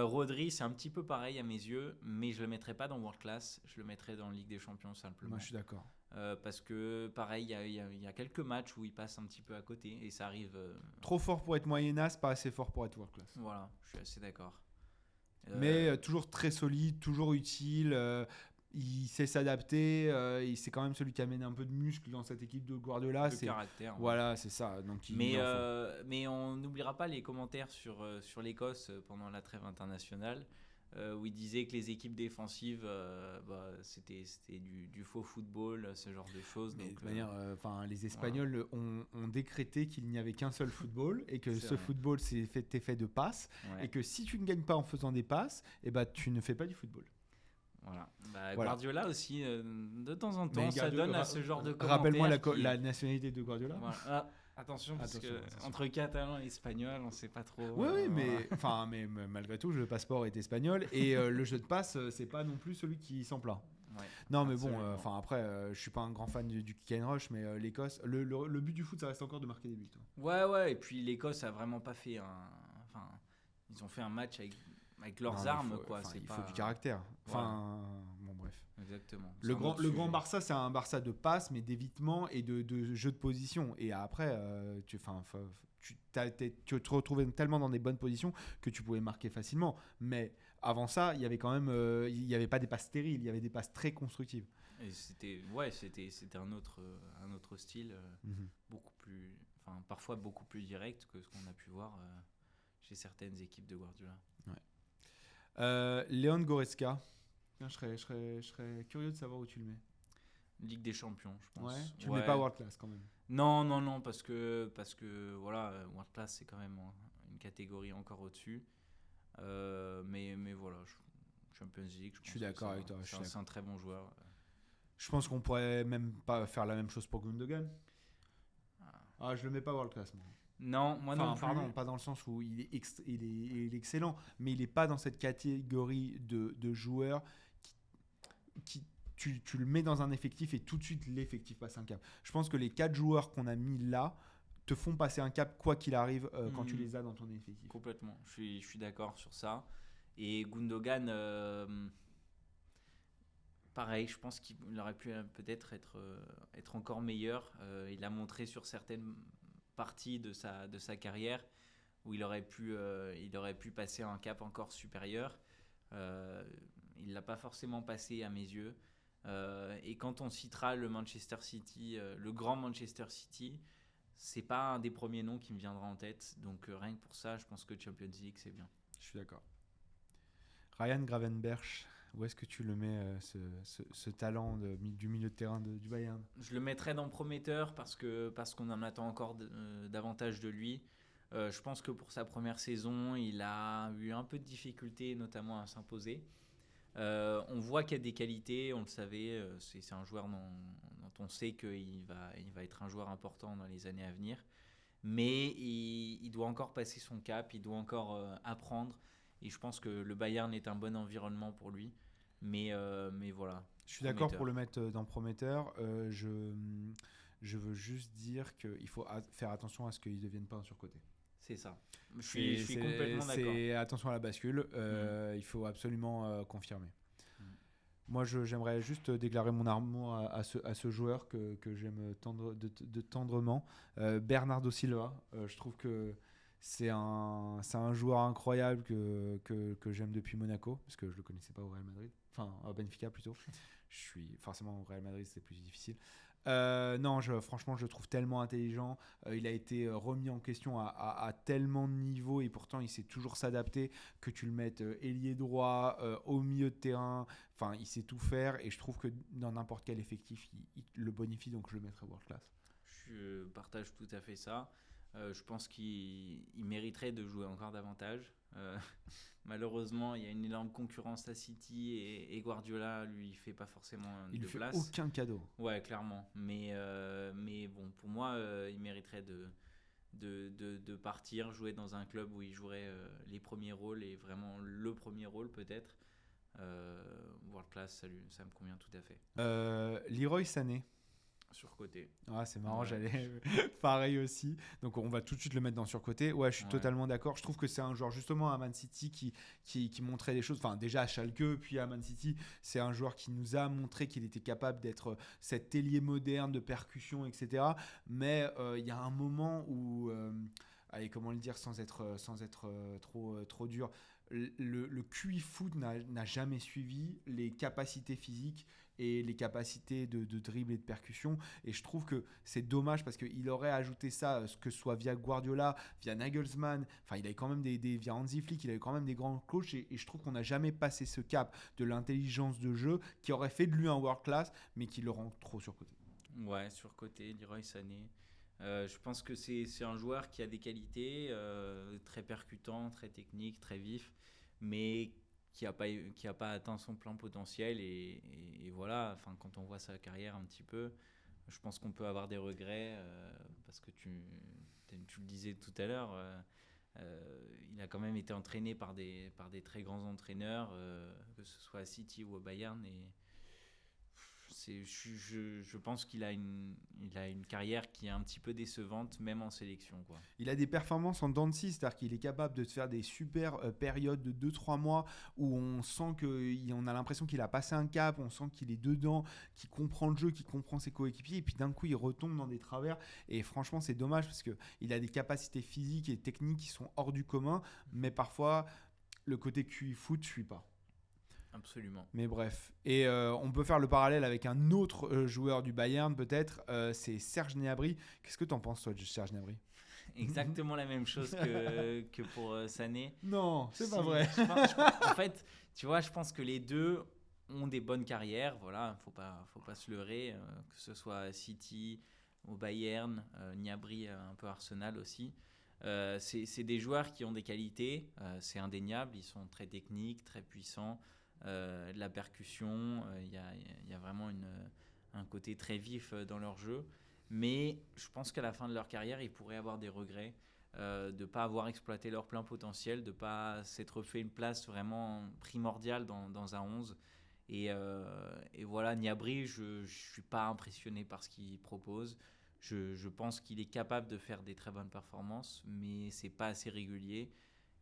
Rodri, c'est un petit peu pareil à mes yeux, mais je le mettrais pas dans World Class. Je le mettrais dans Ligue des Champions simplement. Moi, je suis d'accord. Parce que pareil, il y a quelques matchs où il passe un petit peu à côté et ça arrive. Trop fort pour être moyenasse, pas assez fort pour être World Class. Voilà, je suis assez d'accord. Mais toujours très solide, toujours utile. Il sait s'adapter. C'est quand même celui qui amène un peu de muscle dans cette équipe de Guardiola. Le caractère. Voilà, c'est ça. Donc, mais on n'oubliera pas les commentaires sur l'Écosse pendant la trêve internationale. Où il disait que les équipes défensives, c'était du faux football, ce genre de choses. Mais donc, de manière, les Espagnols ont décrété qu'il n'y avait qu'un seul football et que ce football était fait de passes et que si tu ne gagnes pas en faisant des passes, tu ne fais pas du football. Voilà. Guardiola aussi, de temps en temps, ça donne à ce genre de commentaires. Rappelle-moi la nationalité de Guardiola. Voilà. Attention, entre catalan et espagnol, on ne sait pas trop. Oui, mais malgré tout, le passeport est espagnol et le jeu de passe, c'est pas non plus celui qui s'en plaint. Ouais, Non, mais bon, absolument. enfin après, je suis pas un grand fan du kick and rush, mais l'Écosse, le but du foot, ça reste encore de marquer des buts, hein. Ouais, et puis l'Écosse a vraiment pas fait enfin, ils ont fait un match avec Non, leurs mais armes, quoi. C'est il faut pas. du caractère. Voilà, Enfin, bon, bref. exactement. C'est Le un autre grand sujet. Barça, c'est un Barça de passe, mais d'évitement et de jeu de position. Et après, tu te retrouvais tellement dans des bonnes positions que tu pouvais marquer facilement. Mais avant ça, il y avait quand même, il y avait pas des passes stériles, il y avait des passes très constructives. Et c'était un autre style, Mhm. beaucoup plus, enfin, parfois beaucoup plus direct que ce qu'on a pu voir chez certaines équipes de Guardiola. Léon Goretzka, tiens, je serais curieux de savoir où tu le mets. Ligue des Champions, je pense. Ouais, tu le Ouais. mets pas world class quand même. Non, parce que voilà, World Class c'est quand même une catégorie encore au-dessus. Mais voilà, Champions League, je Je suis pense que d'accord ça avec va. toi. C'est un très bon joueur. Je pense qu'on pourrait même pas faire la même chose pour Gundogan. Ah, je le mets pas world class, moi. Non, moi non Enfin, plus. pardon, pas dans le sens où il est excellent, mais il est pas dans cette catégorie de joueurs qui tu le mets dans un effectif et tout de suite l'effectif passe un cap. Je pense que les 4 joueurs qu'on a mis là te font passer un cap quoi qu'il arrive quand tu les as dans ton effectif. Complètement, je suis d'accord sur ça. Et Gundogan, pareil, je pense qu'il aurait pu peut-être être encore meilleur. Il a montré sur certaines parties de sa carrière où il aurait pu passer un cap encore supérieur. Il ne l'a pas forcément passé à mes yeux. Et quand on citera le Manchester City, le grand Manchester City, c'est pas un des premiers noms qui me viendra en tête. Donc rien que pour ça, je pense que Champions League, c'est bien. Je suis d'accord. Ryan Gravenberch, où est-ce que tu le mets, ce talent du milieu de terrain du Bayern? Je le mettrais dans prometteur parce qu'on en attend encore davantage de lui. Je pense que pour sa première saison, il a eu un peu de difficulté, notamment à s'imposer. On voit qu'il y a des qualités, on le savait. C'est un joueur dont on sait il va être un joueur important dans les années à venir. Mais il doit encore passer son cap, il doit encore apprendre. Et je pense que le Bayern est un bon environnement pour lui. Mais voilà. Je suis d'accord pour le mettre dans prometteur. Je veux juste dire qu'il faut faire attention à ce qu'il ne devienne pas un surcoté. C'est ça. Je suis complètement d'accord. C'est attention à la bascule. Il faut absolument confirmer. Moi, j'aimerais juste déclarer mon amour à ce joueur que j'aime tendrement. Bernardo Silva. Je trouve que c'est un joueur incroyable que j'aime depuis Monaco, parce que je ne le connaissais pas au Real Madrid. Enfin, à Benfica plutôt. Forcément, au Real Madrid, c'est plus difficile. Non, franchement, je le trouve tellement intelligent. Il a été remis en question à tellement de niveaux et pourtant, il sait toujours s'adapter. Que tu le mettes ailier droit, au milieu de terrain, enfin, il sait tout faire et je trouve que dans n'importe quel effectif, il le bonifie, donc je le mettrai world class. Je partage tout à fait ça. Je pense qu'il mériterait de jouer encore davantage. Malheureusement, il y a une énorme concurrence à City et Guardiola lui fait pas forcément il de lui fait place. aucun cadeau. Ouais, clairement. Mais bon, pour moi, il mériterait de partir, jouer dans un club où il jouerait les premiers rôles et vraiment le premier rôle peut-être. World class, ça me convient tout à fait. Leroy Sané. Surcoté. Ah, c'est marrant, Ouais. j'allais pareil aussi. Donc on va tout de suite le mettre dans surcoté. Ouais, je suis Ouais. totalement d'accord. Je trouve que c'est un joueur justement à Man City qui montrait des choses. Enfin, déjà à Schalke, puis à Man City, c'est un joueur qui nous a montré qu'il était capable d'être cet ailier moderne de percussion, etc. Mais il y a un moment où, allez, comment le dire sans être trop dur. Le QI foot n'a jamais suivi les capacités physiques et les capacités de dribble et de percussion, et je trouve que c'est dommage parce qu'il aurait ajouté ça, que ce soit via Guardiola, via Nagelsmann, enfin il avait quand même via Hansi Flick, il avait quand même des grands coachs, et je trouve qu'on n'a jamais passé ce cap de l'intelligence de jeu qui aurait fait de lui un world class mais qui le rend trop surcoté. Ouais, surcoté, Leroy Sané. Je pense que c'est un joueur qui a des qualités, très percutant, très technique, très vif, mais qui a pas atteint son plein potentiel. Et voilà, enfin, quand on voit sa carrière un petit peu, je pense qu'on peut avoir des regrets parce que tu le disais tout à l'heure, il a quand même été entraîné par des très grands entraîneurs, que ce soit à City ou au Bayern. je pense qu'il a une carrière qui est un petit peu décevante, même en sélection, quoi. Il a des performances en dents de scie, c'est-à-dire qu'il est capable de se faire des super périodes de 2-3 mois où on sent qu'on a l'impression qu'il a passé un cap, on sent qu'il est dedans, qu'il comprend le jeu, qu'il comprend ses coéquipiers, et puis d'un coup il retombe dans des travers. Et franchement, c'est dommage parce qu'il a des capacités physiques et techniques qui sont hors du commun, mais parfois le côté QI foot ne suit pas. Absolument. Mais bref. Et on peut faire le parallèle avec un autre joueur du Bayern, peut-être. C'est Serge Gnabry. Qu'est-ce que tu en penses, toi, de Serge Gnabry ? Exactement la même chose que pour Sané. Non, c'est pas vrai. En fait, tu vois, je pense que les deux ont des bonnes carrières. Voilà, faut pas se leurrer. Que ce soit City, au Bayern, Gnabry, un peu Arsenal aussi. C'est des joueurs qui ont des qualités. C'est indéniable. Ils sont très techniques, très puissants. De la percussion, il y a vraiment un côté très vif dans leur jeu, mais je pense qu'à la fin de leur carrière ils pourraient avoir des regrets de ne pas avoir exploité leur plein potentiel, de ne pas s'être fait une place vraiment primordiale dans un 11 et voilà. Gnabry, je ne suis pas impressionné par ce qu'il propose. Je pense qu'il est capable de faire des très bonnes performances, mais c'est pas assez régulier,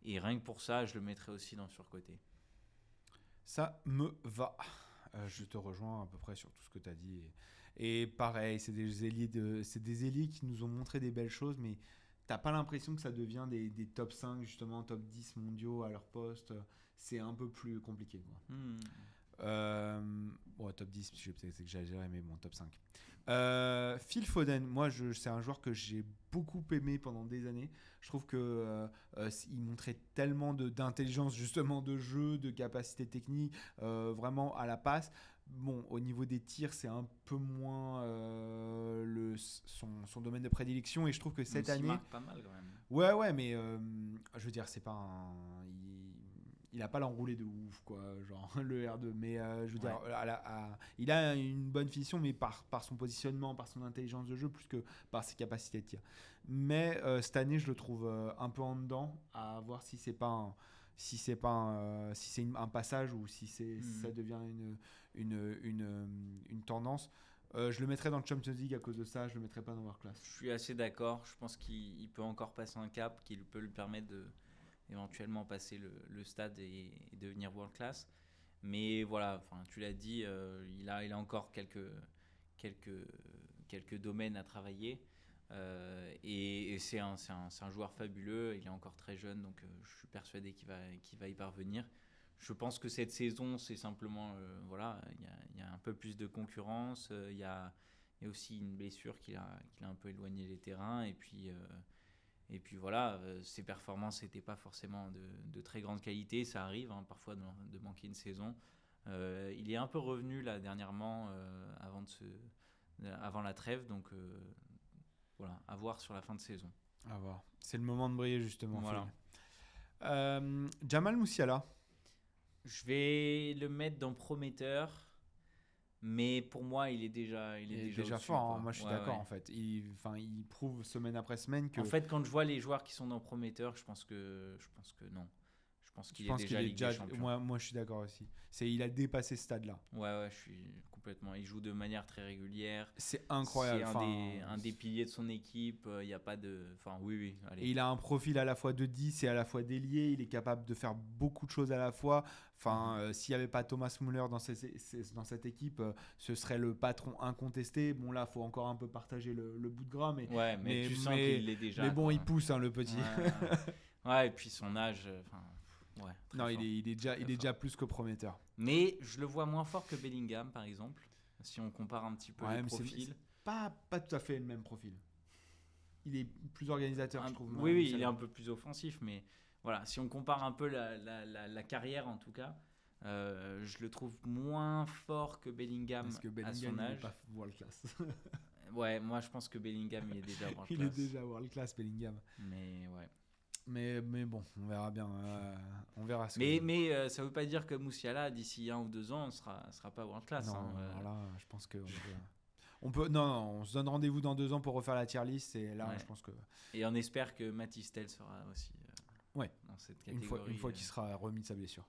et rien que pour ça je le mettrais aussi dans surcoté. Ça me va. Je te rejoins à peu près sur tout ce que tu as dit. Et pareil, c'est des ailiers qui nous ont montré des belles choses, mais t'as pas l'impression que ça devient des top 5, justement, top 10 mondiaux à leur poste. C'est un peu plus compliqué, quoi. Bon, top 10, je vais peut-être exagérer, mais bon, top 5. Phil Foden, moi, c'est un joueur que j'ai beaucoup aimé pendant des années. Je trouve qu'il montrait tellement d'intelligence, justement, de jeu, de capacité technique, vraiment à la passe. Bon, au niveau des tirs, c'est un peu moins son domaine de prédilection, et je trouve que cette année... Il marque pas mal, quand même. Ouais, mais je veux dire, c'est pas il a pas l'enroulé de ouf, quoi, genre le R2, mais je veux dire, il a une bonne finition, mais par son positionnement, par son intelligence de jeu, plus que par ses capacités de tir. Mais cette année, je le trouve un peu en dedans, à voir si c'est un passage, ou si ça devient une tendance. Je le mettrais dans le Champions League à cause de ça, je le mettrais pas dans World Class. Je suis assez d'accord, je pense qu'il peut encore passer un cap qui peut lui permettre de éventuellement passer le stade et devenir world class. Mais voilà, tu l'as dit, il a encore quelques domaines à travailler, et c'est un joueur fabuleux. Il est encore très jeune, donc je suis persuadé qu'il va y parvenir. Je pense que cette saison, c'est simplement il y a un peu plus de concurrence, il y a aussi une blessure qui a un peu éloigné les terrains, et puis voilà, ses performances n'étaient pas forcément de très grande qualité. Ça arrive, hein, parfois de manquer une saison. Il est un peu revenu là dernièrement, avant la trêve, donc voilà, à voir sur la fin de saison. À voir. C'est le moment de briller, justement. Voilà. Jamal Musiala. Je vais le mettre dans prometteur, mais pour moi, il est déjà fort. Hein. Moi, je suis d'accord. En fait, il prouve semaine après semaine que. En fait, quand je vois les joueurs qui sont dans prometteur, je pense que non. Je pense qu'il est déjà Ligue des Champions. Moi, je suis d'accord aussi. Il a dépassé ce stade-là. Ouais, je suis complètement. Il joue de manière très régulière. C'est incroyable. C'est un des piliers de son équipe. Il n'y a pas de. Oui. Allez. Et il a un profil à la fois de 10 et à la fois d'ailier. Il est capable de faire beaucoup de choses à la fois. S'il n'y avait pas Thomas Müller dans cette équipe, ce serait le patron incontesté. Bon, là, il faut encore un peu partager le bout de gras. Mais tu sens qu'il l'est déjà. Mais bon, il pousse, hein, le petit. Ouais, et puis son âge. Non, il est déjà plus que prometteur. Mais je le vois moins fort que Bellingham, par exemple, si on compare un petit peu les profils. C'est pas tout à fait le même profil. Il est plus organisateur, je trouve. Oui, il est un peu plus offensif, mais voilà, si on compare un peu la carrière, en tout cas, je le trouve moins fort que Bellingham, à son âge. Pas world class. Ouais, moi je pense que Bellingham il est déjà world class. Il est déjà world class, Bellingham. Mais ouais. Mais bon, on verra bien. On verra. Mais ça veut pas dire que Musiala, d'ici 1 ou 2 ans, sera pas world class. Non, voilà, je pense que on peut. Non, on se donne rendez-vous dans 2 ans pour refaire la tier list, et là, je pense que. Et on espère que Mathys Tel sera aussi. Dans cette catégorie. Une fois qu'il sera remis de sa blessure.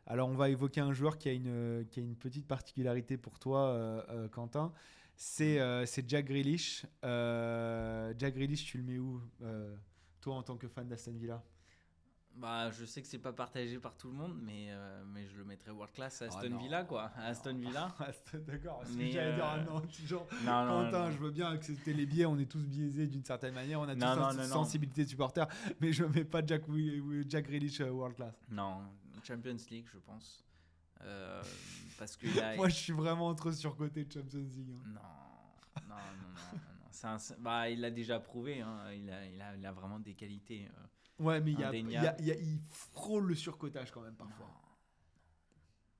Alors, on va évoquer un joueur qui a une petite particularité pour toi, Quentin. C'est Jack Grealish. Jack Grealish, tu le mets où, toi, en tant que fan d'Aston Villa? Bah, je sais que c'est pas partagé par tout le monde, mais je le mettrais world class à Aston Non. Villa, quoi. À Aston Villa. D'accord, parce que Mais j'allais dire, non, genre, non, non, Quentin, non. je veux bien accepter les biais, on est tous biaisés d'une certaine manière, on a tous Non, une non, non. sensibilité de supporter, mais je mets pas Jack Grealish world class. Non, Champions League, je pense. Parce que là, Moi, je suis vraiment trop surcoté de Champions League. non, non, non, non, non. Bah, il l'a déjà prouvé, hein. Il a vraiment des qualités. Ouais, mais Indéniable. il frôle le surcotage quand même parfois. Non.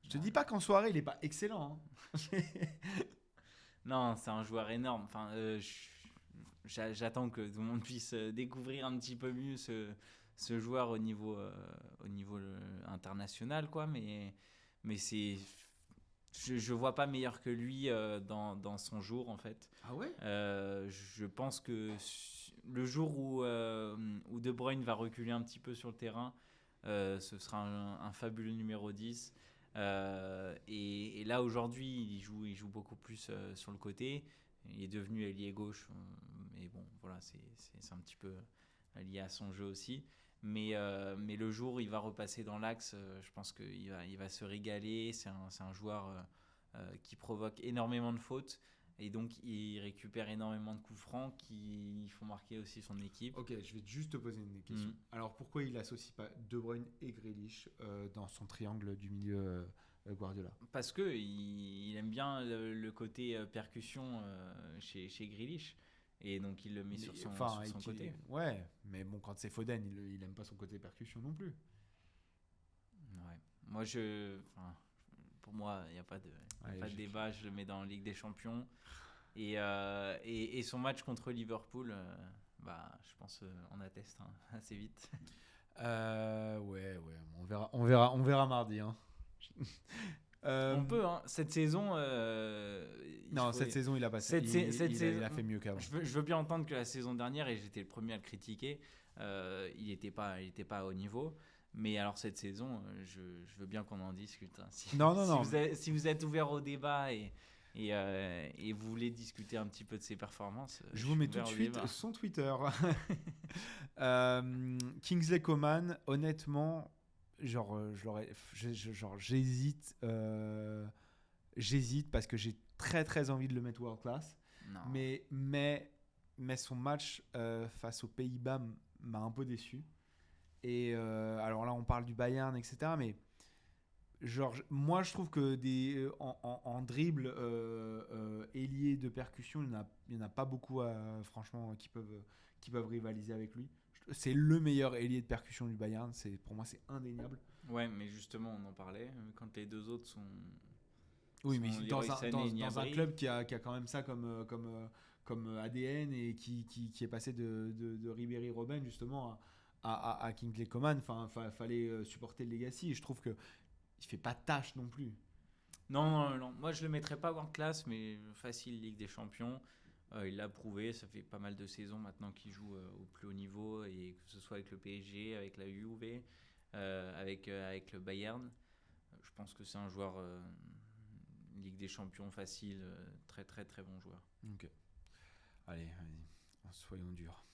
Je te dis pas qu'en soirée, il est pas excellent. Hein. Non, c'est un joueur énorme. Enfin, j'attends que tout le monde puisse découvrir un petit peu mieux ce joueur au niveau international, quoi. Mais je vois pas meilleur que lui dans son jour, en fait. Ah ouais? Je pense que le jour où De Bruyne va reculer un petit peu sur le terrain, ce sera un fabuleux numéro 10. Et là, aujourd'hui, il joue beaucoup plus sur le côté. Il est devenu ailier gauche. Mais bon, voilà, c'est un petit peu lié à son jeu aussi. Mais le jour où il va repasser dans l'axe, je pense qu'il va se régaler. C'est un joueur qui provoque énormément de fautes. Et donc, il récupère énormément de coups francs qui font marquer aussi son équipe. Ok, je vais juste te poser une question. Alors, pourquoi il associe pas De Bruyne et Grealish dans son triangle du milieu Guardiola? Parce qu'il aime bien le côté percussion chez Grealish. Et donc, il le met sur son côté. Ouais, mais bon, quand c'est Foden, il aime pas son côté percussion non plus. Ouais. Pour moi, il n'y a pas de débat. Je le mets dans la Ligue des Champions. Et son match contre Liverpool, je pense on atteste assez vite. Ouais, on verra mardi. Hein. On peut, hein. Cette saison. Cette saison, il a passé. Il a fait mieux qu'avant. Je veux bien entendre que la saison dernière, et j'étais le premier à le critiquer, il n'était pas à haut niveau. Mais alors cette saison, je veux bien qu'on en discute. Hein. Si vous êtes ouvert au débat et vous voulez discuter un petit peu de ses performances, je vous mets tout de suite son Twitter. Kingsley Coman, honnêtement, j'hésite parce que j'ai très très envie de le mettre world class. Non. Mais son match face aux Pays-Bas m'a un peu déçu. Et alors là, on parle du Bayern, etc. Mais moi, je trouve que en dribble ailier de percussion, il n'y en a pas beaucoup, franchement, qui peuvent rivaliser avec lui. C'est le meilleur ailier de percussion du Bayern. Pour moi, c'est indéniable. Ouais, mais justement, on en parlait. Quand les deux autres sont. Oui, mais dans un club qui a quand même ça comme ADN et qui est passé de Ribéry Robben, justement, à Kingsley Coman, fallait supporter le legacy. Et je trouve que il fait pas tâche non plus. Non. Moi, je le mettrais pas world class, mais facile Ligue des Champions. Il l'a prouvé. Ça fait pas mal de saisons maintenant qu'il joue au plus haut niveau, et que ce soit avec le PSG, avec la Juve, avec le Bayern. Je pense que c'est un joueur Ligue des Champions facile, très très très bon joueur. Ok. Allez, vas-y, soyons durs.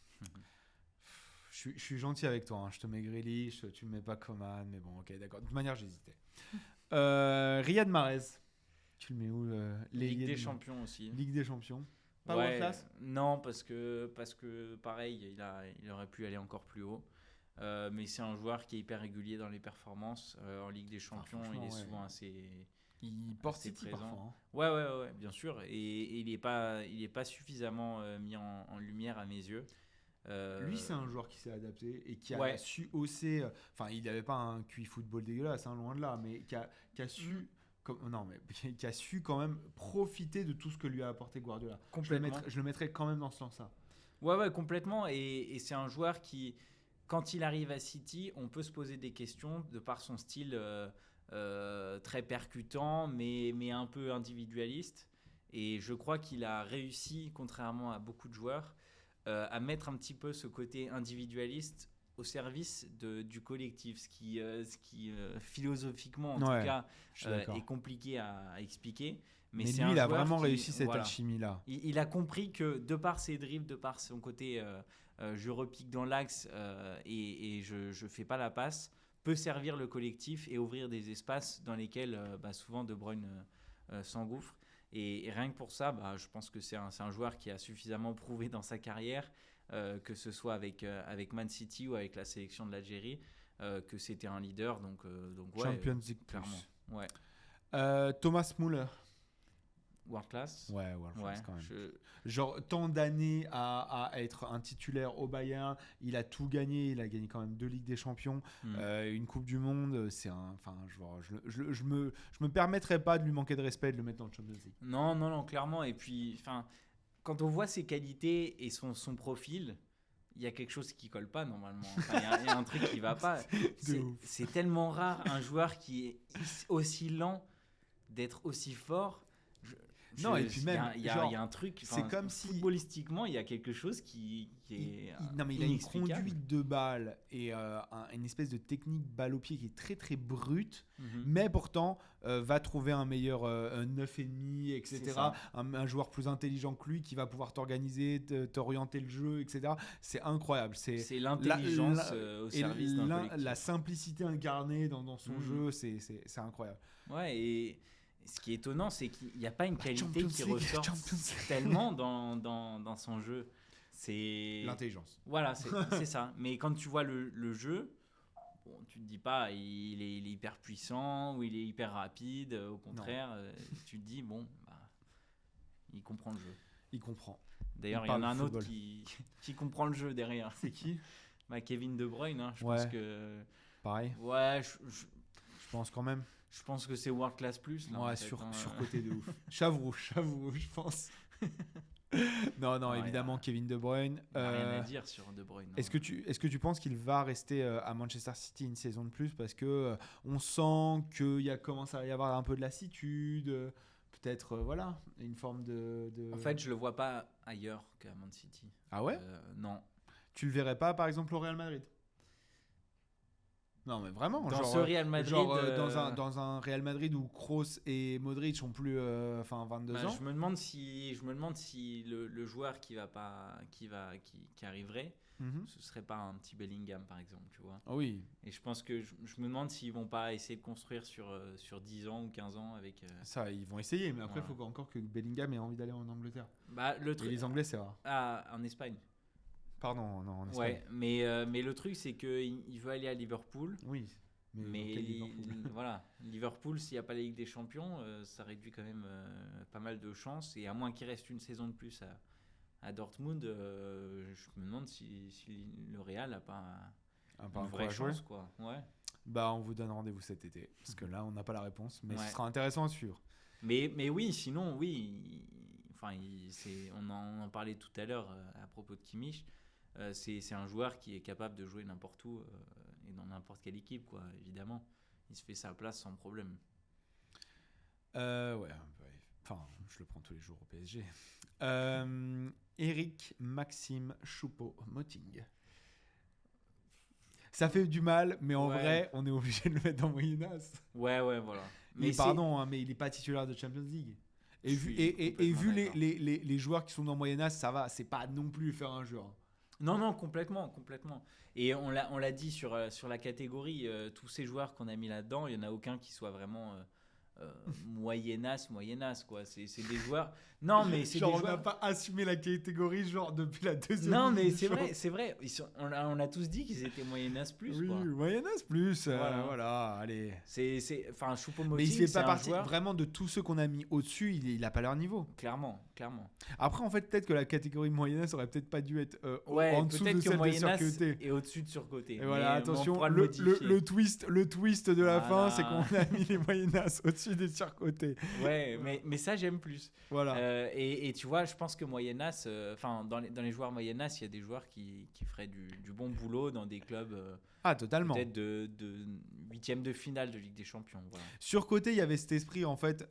Je suis gentil avec toi, hein. Je te mets Grealish, tu me mets pas Coman, mais bon, ok, d'accord. De toute manière, j'hésitais. Riyad Mahrez, tu le mets où Ligue des Champions aussi. Ligue des Champions. Pas world class? Non, parce que pareil, il aurait pu aller encore plus haut. Mais c'est un joueur qui est hyper régulier dans les performances. En Ligue des Champions, il est souvent assez. Il porte assez City présent. Parfois. Hein. Ouais, bien sûr. Et il est pas suffisamment mis en lumière à mes yeux. Lui, c'est un joueur qui s'est adapté et qui a su hausser. Enfin, il n'avait pas un QI football dégueulasse, hein, loin de là, mais qui a su. Qui a su quand même profiter de tout ce que lui a apporté Guardiola. Je le mettrais quand même dans ce sens-là. Ouais, complètement. Et c'est un joueur qui, quand il arrive à City, on peut se poser des questions de par son style très percutant, mais un peu individualiste. Et je crois qu'il a réussi, contrairement à beaucoup de joueurs, à mettre un petit peu ce côté individualiste au service du collectif, ce qui philosophiquement en tout cas est compliqué à expliquer. Mais lui, il a vraiment réussi cette alchimie-là. Il a compris que de par ses dribbles, de par son côté je repique dans l'axe et je fais pas la passe, peut servir le collectif et ouvrir des espaces dans lesquels souvent De Bruyne s'engouffre. Et rien que pour ça, je pense que c'est un joueur qui a suffisamment prouvé dans sa carrière, que ce soit avec Man City ou avec la sélection de l'Algérie, que c'était un leader. Donc ouais, Champions League clairement. Ouais. Thomas Müller. World class. Ouais, world class quand même. Genre, tant d'années à être un titulaire au Bayern, il a tout gagné. Il a gagné quand même 2 Ligues des Champions, une Coupe du Monde. Je me permettrais pas de lui manquer de respect, de le mettre dans le Champions League. Non, clairement. Et puis, quand on voit ses qualités et son profil, il y a quelque chose qui colle pas normalement. Il y a un truc qui va pas. C'est tellement rare un joueur qui est aussi lent d'être aussi fort. Non, et puis même, il y a un truc. C'est comme si footballistiquement, il y a quelque chose qui est. Il a une conduite de balle et une espèce de technique balle au pied qui est très très brute, mais pourtant va trouver un meilleur 9,5, etc. Un joueur plus intelligent que lui qui va pouvoir t'organiser, t'orienter le jeu, etc. C'est incroyable. C'est l'intelligence au service d'un collectif. La simplicité incarnée dans son jeu, c'est incroyable. Ouais, et ce qui est étonnant, c'est qu'il n'y a pas une qualité qui ressort tellement dans son jeu. C'est l'intelligence. Voilà, c'est ça. Mais quand tu vois le jeu, tu te dis pas il est hyper puissant ou il est hyper rapide. Au contraire, tu te dis il comprend le jeu. Il comprend. D'ailleurs, il y en a un autre qui comprend le jeu derrière. C'est qui? Kevin De Bruyne. Je pense que pareil. Ouais, je pense quand même. Je pense que c'est World Class Plus. Là, surcoté de ouf. J'avoue, je pense. Non, évidemment, Kevin De Bruyne. Rien à dire sur De Bruyne. Est-ce que tu penses qu'il va rester à Manchester City une saison de plus parce que on sent qu'il commence à y avoir un peu de lassitude, peut-être une forme de. En fait, je le vois pas ailleurs qu'à Man City. Ah ouais? Non. Tu le verrais pas, par exemple, au Real Madrid? Non, mais vraiment. Ce Real Madrid. Dans un Real Madrid où Kroos et Modric ont plus 22 ans. Je me demande si le joueur qui arriverait, ce serait pas un petit Bellingham, par exemple, tu vois. Ah oui. Et je pense que je me demande s'ils vont pas essayer de construire sur 10 ans ou 15 ans avec. Ça, ils vont essayer, mais après, il faut encore que Bellingham ait envie d'aller en Angleterre. Et les Anglais, c'est rare. En Espagne. Pardon, non, en Espagne. Ouais, mais le truc, c'est qu'il veut aller à Liverpool. Oui. Mais voilà, Liverpool, s'il n'y a pas la Ligue des Champions, ça réduit quand même pas mal de chances. Et à moins qu'il reste une saison de plus à Dortmund, je me demande si le Real n'a pas une vraie chance, quoi. Ouais. On vous donne rendez-vous cet été. Parce que là, on n'a pas la réponse. Mais ce sera intéressant à suivre. Mais oui, sinon, oui. On en parlait tout à l'heure à propos de Kimmich. C'est un joueur qui est capable de jouer n'importe où et dans n'importe quelle équipe, quoi, évidemment. Il se fait sa place sans problème. Ouais. Enfin, je le prends tous les jours au PSG. Eric Maxime Choupo-Moting. Ça fait du mal, mais en vrai, on est obligé de le mettre dans Moyennas. Ouais, voilà. Mais mais il n'est pas titulaire de Champions League. Et vu les joueurs qui sont dans Moyennas, ça va, c'est pas non plus faire un jeu. Non, complètement. Et on l'a dit sur la catégorie, tous ces joueurs qu'on a mis là-dedans, il n'y en a aucun qui soit vraiment moyennasse, quoi. C'est des joueurs. Non, mais c'est des joueurs. On n'a pas assumé la catégorie depuis la deuxième. Non, mais c'est vrai. On a tous dit qu'ils étaient moyennasse plus. Oui, quoi. Moyennas plus. Voilà, allez. Enfin, Choupo-Moting, mais il fait pas partie vraiment de tous ceux qu'on a mis au-dessus. Il n'a pas leur niveau. Clairement. Après, en fait, peut-être que la catégorie moyennasse aurait peut-être pas dû être en dessous de celle de surcoté. Et au-dessus de surcoté. Et voilà, attention, le twist de la fin, c'est qu'on a mis les moyennasses au-dessus des surcotés. Ouais, mais ça, j'aime plus. Voilà. Et tu vois, je pense que moyennas, dans les joueurs moyennas, il y a des joueurs qui feraient du bon boulot dans des clubs. Totalement. Peut-être de 8e de finale de Ligue des Champions. Voilà. Surcoté, il y avait cet esprit, en fait,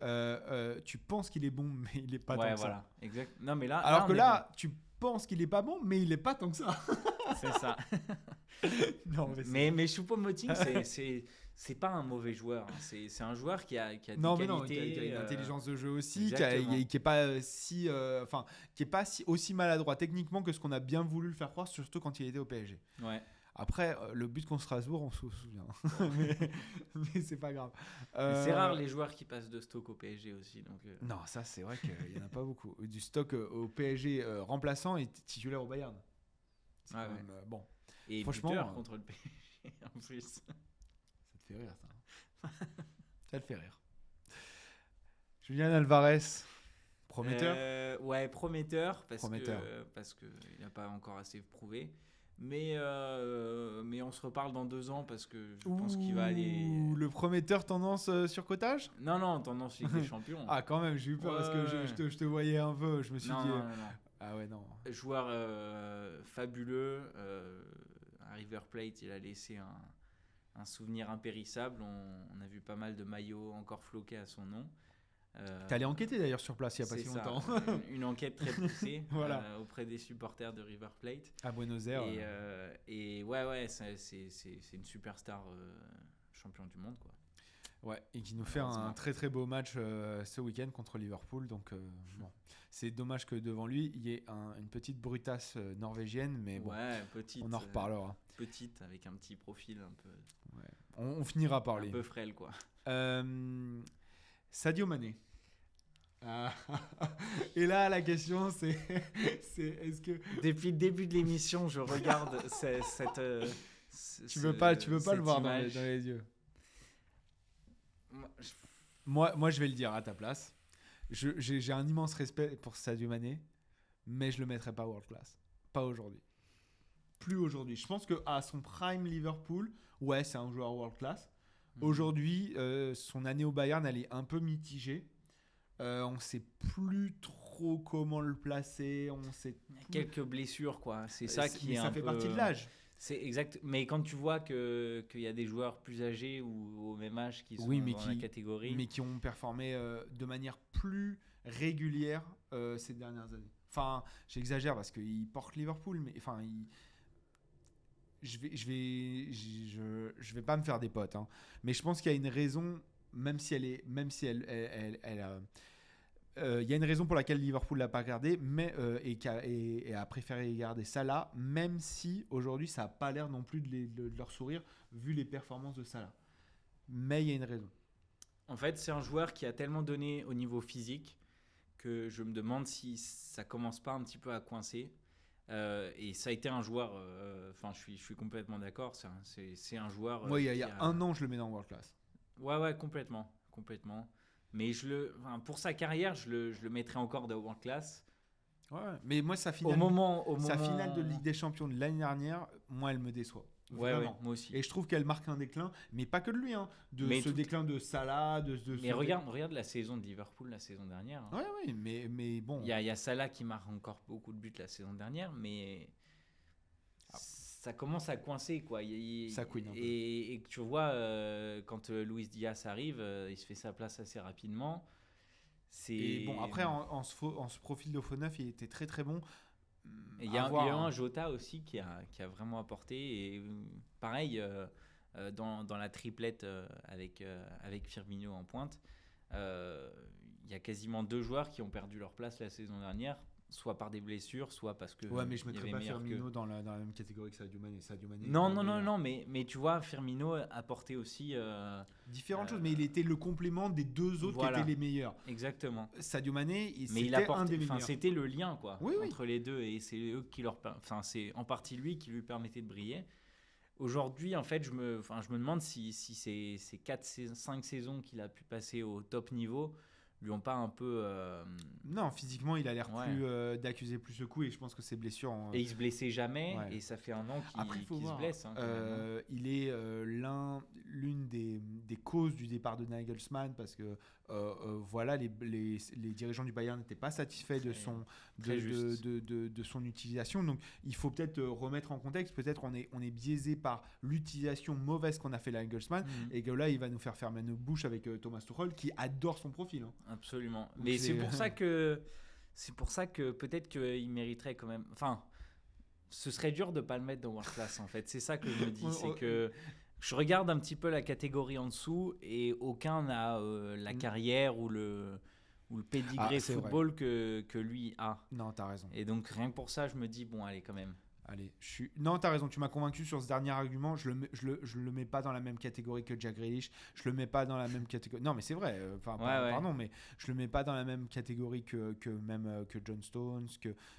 tu penses qu'il est bon, mais il n'est pas tant que ça. Exact. Non, mais là, alors que là, tu penses qu'il est pas bon, mais il est pas tant que ça. C'est ça. Non, mais Choupo-Moting, c'est pas un mauvais joueur. C'est un joueur qui a des qualités. Non, mais non, qui a une intelligence de jeu aussi, qui est pas qui est pas aussi maladroit techniquement que ce qu'on a bien voulu le faire croire, surtout quand il était au PSG. Ouais. Après, le but contre Strasbourg, on se souvient. mais c'est pas grave. C'est rare les joueurs qui passent de Stoke au PSG aussi. Donc, Non, ça, c'est vrai qu'il n'y en a pas beaucoup. Du Stoke au PSG remplaçant et titulaire au Bayern. C'est quand même, bon. Et franchement, buteur contre le PSG en plus. Ça te fait rire, ça. Ça te fait rire. Julian Alvarez, prometteur Ouais, prometteur. Parce qu'il n'a pas encore assez prouvé. Mais on se reparle dans 2 ans parce que je pense qu'il va aller. Le prometteur tendance surcotage ? Non, tendance Ligue des Champions. Ah, quand même, j'ai eu peur parce que je te voyais un peu. Je me suis dit. Non. Ah ouais, non. Joueur fabuleux. À River Plate, il a laissé un souvenir impérissable. On a vu pas mal de maillots encore floqués à son nom. T'es allé enquêter d'ailleurs sur place il n'y a pas si longtemps. Une enquête très poussée voilà. Auprès des supporters de River Plate. À Buenos Aires. Et ouais, c'est une superstar champion du monde, quoi. Ouais, et qui nous fait un très très beau match ce week-end contre Liverpool. Donc bon, c'est dommage que devant lui il y ait une petite brutasse norvégienne, mais bon, petite, on en reparlera. Petite avec un petit profil un peu. Ouais. On finira par lui. Un peu frêle, quoi. Sadio Mané. Et là, la question, c'est est-ce que depuis le début de l'émission, je regarde cette. Tu veux pas le voir dans les yeux. Moi, je vais le dire à ta place. J'ai un immense respect pour Sadio Mané, mais je le mettrai pas world class. Pas aujourd'hui. Plus aujourd'hui. Je pense qu'à son prime Liverpool, ouais, c'est un joueur world class. Aujourd'hui, son année au Bayern, elle est un peu mitigée. On ne sait plus trop comment le placer. Quelques blessures, quoi. C'est ça qui est ça un fait peu... partie de l'âge. C'est exact. Mais quand tu vois qu'il y a des joueurs plus âgés ou au même âge qui sont dans la catégorie, mais qui ont performé de manière plus régulière ces dernières années. Enfin, j'exagère parce qu'il porte Liverpool, mais enfin, je vais pas me faire des potes, hein. Mais je pense qu'il y a une raison, même si il y a une raison pour laquelle Liverpool l'a pas gardé, mais et a préféré garder Salah, même si aujourd'hui ça a pas l'air non plus de leur sourire vu les performances de Salah. Mais il y a une raison. En fait, c'est un joueur qui a tellement donné au niveau physique que je me demande si ça commence pas un petit peu à coincer. Et ça a été un joueur. Enfin, je suis complètement d'accord. C'est un joueur. Moi, il y a un an, je le mets dans World Class. Ouais, complètement. Mais pour sa carrière, je le mettrais encore dans World Class. Ouais, mais moi, sa finale de Ligue des Champions de l'année dernière, moi, elle me déçoit. Ouais, moi aussi. Et je trouve qu'elle marque un déclin, mais pas que de lui, hein, déclin de Salah. Mais regarde la saison de Liverpool la saison dernière. Hein. Ouais, mais bon. Il y a Salah qui marque encore beaucoup de buts la saison dernière, mais ça commence à coincer, quoi. Ça couine un peu. Et tu vois, quand Luis Diaz arrive, il se fait sa place assez rapidement. Et bon, après, en ce profil de faux neuf, il était très très bon. Il y a un Jota aussi qui a vraiment apporté. Et pareil, dans la triplette avec Firmino en pointe, il y a quasiment 2 joueurs qui ont perdu leur place la saison dernière, soit par des blessures, soit parce que. Ouais, mais je ne mettrais pas Firmino dans la même catégorie que Sadio Mané. Non, mais tu vois, Firmino apportait aussi. Différentes choses, mais il était le complément des 2 autres qui étaient les meilleurs. Exactement. Sadio Mané, c'était un des meilleurs. C'était le lien, quoi, oui. entre les deux, et c'est eux qui c'est en partie lui qui lui permettait de briller. Aujourd'hui, en fait, je me demande si ces 4-5 saisons qu'il a pu passer au top niveau lui ont pas un peu non, physiquement il a l'air plus d'accuser plus ce coup, et je pense que ses blessures et il se blessait jamais, et ça fait un an qu'il se blesse, hein, quand même, hein. Il est l'une des causes du départ de Nagelsmann, parce que voilà, les dirigeants du Bayern n'étaient pas satisfaits de son utilisation, donc il faut peut-être remettre en contexte. Peut-être on est biaisé par l'utilisation mauvaise qu'on a fait Nagelsmann, et que là il va nous faire fermer nos bouches avec Thomas Tuchel qui adore son profil, hein. Absolument. Mais c'est pour ça que peut-être qu'il mériterait quand même. Enfin, ce serait dur de pas le mettre dans World Class en fait. C'est ça que je me dis, c'est que je regarde un petit peu la catégorie en dessous et aucun n'a la carrière ou le pédigré football que lui a. Non, t'as raison. Et donc rien que pour ça, je me dis bon, allez quand même. Allez, non, t'as raison, tu m'as convaincu sur ce dernier argument. Je le mets pas dans la même catégorie que Jack Grealish. Je le mets pas dans la même catégorie. Non, mais c'est vrai. Pardon, mais je le mets pas dans la même catégorie que John Stones.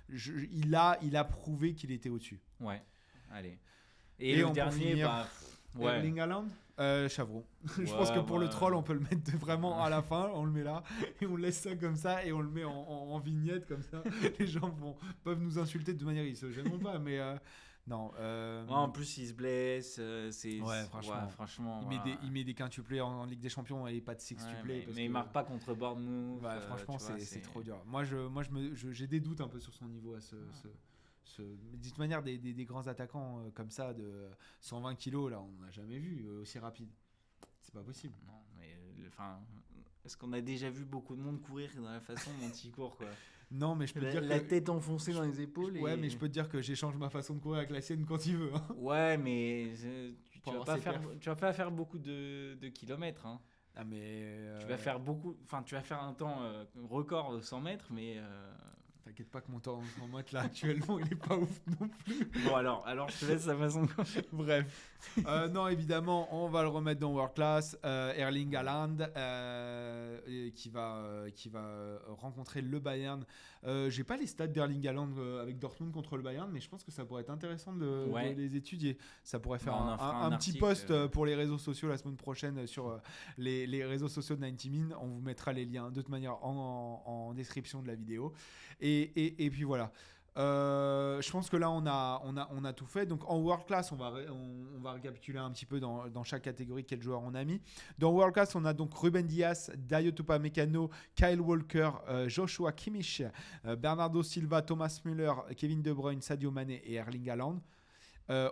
Il a prouvé qu'il était au-dessus. Ouais. Allez. Et le dernier, Erling Haaland, Chavron. Je pense que pour le troll, on peut le mettre vraiment à la fin. On le met là et on laisse ça comme ça et on le met en vignette comme ça. Les gens peuvent nous insulter de manière, ils se gêneront pas, mais non. En plus, il se blesse. Franchement. Il met des quintuplés en Ligue des Champions et pas de sextuplés. Mais il marque pas contre Bournemouth. Franchement, c'est trop dur. Moi, j'ai des doutes un peu sur son niveau à de toute manière, des grands attaquants comme ça de 120 kilos, là, on n'a jamais vu aussi rapide. C'est pas possible. Non, mais est-ce qu'on a déjà vu beaucoup de monde courir dans la façon dont il court, quoi? Non, mais je peux te dire la tête enfoncée dans les épaules. Ouais, mais je peux te dire que j'échange ma façon de courir avec la sienne quand il veut. Hein. Ouais, mais tu vas pas faire beaucoup de kilomètres. Hein. Ah, mais tu vas faire un temps record de 100 mètres, mais. T'inquiète pas que mon temps en mode là actuellement il est pas ouf non plus. Bon alors je te laisse la façon de... Bref. Non, évidemment, on va le remettre dans World Class. Erling Haaland qui va rencontrer le Bayern. J'ai pas les stats d'Erling Haaland avec Dortmund contre le Bayern, mais je pense que ça pourrait être intéressant de les étudier. Ça pourrait faire un petit post pour les réseaux sociaux la semaine prochaine sur les réseaux sociaux de 90 Min. On vous mettra les liens de toute manière en description de la vidéo. Et puis voilà. Je pense que là on a tout fait. Donc en World Class on va récapituler un petit peu dans chaque catégorie quel joueur on a mis. Dans World Class on a donc Ruben Dias, Dayot Upamecano, Kyle Walker, Joshua Kimmich, Bernardo Silva, Thomas Müller, Kevin De Bruyne, Sadio Mané et Erling Haaland.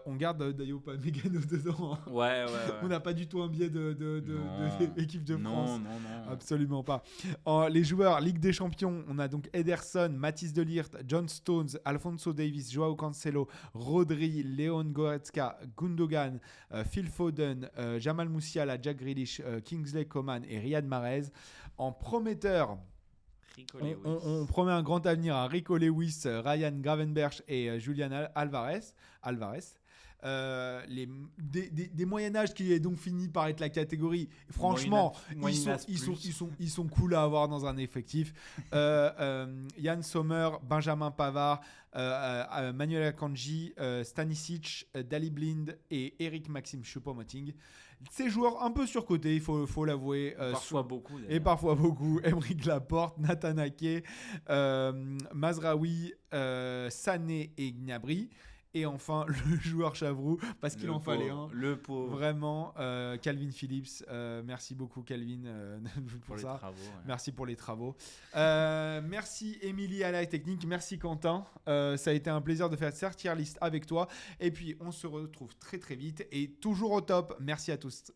On garde Dayot Upamecano dedans. Hein. Ouais. On n'a pas du tout un biais de l'équipe de France. Non. Absolument pas. Les joueurs Ligue des Champions, on a donc Ederson, Mathis de Ligt, John Stones, Alphonso Davies, Joao Cancelo, Rodri, Leon Goretzka, Gundogan, Phil Foden, Jamal Musiala, Jack Grealish, Kingsley Coman et Riyad Mahrez. En prometteur, on promet un grand avenir à Rico Lewis, Ryan Gravenberch et Julian Alvarez. Des Moyen-Âge qui est donc fini par être la catégorie. Franchement, ils sont cool à avoir dans un effectif. Yann Sommer, Benjamin Pavard, Manuel Akanji, Stanisic, Dali Blind et Eric Maxime Choupo-Moting. Ces joueurs un peu surcotés, il faut l'avouer. Parfois beaucoup. Et parfois beaucoup. Emeric Laporte, Nathan Ake, Mazraoui, Sané et Gnabry. Et enfin, le joueur Chavrou, parce qu'il en fallait un. Le pauvre. Vraiment, Calvin Phillips. Merci beaucoup, Calvin, pour ça. Les travaux, ouais. Merci pour les travaux. Merci, Émilie, à la technique. Merci, Quentin. Ça a été un plaisir de faire cette tier list avec toi. Et puis, on se retrouve très, très vite. Et toujours au top. Merci à tous.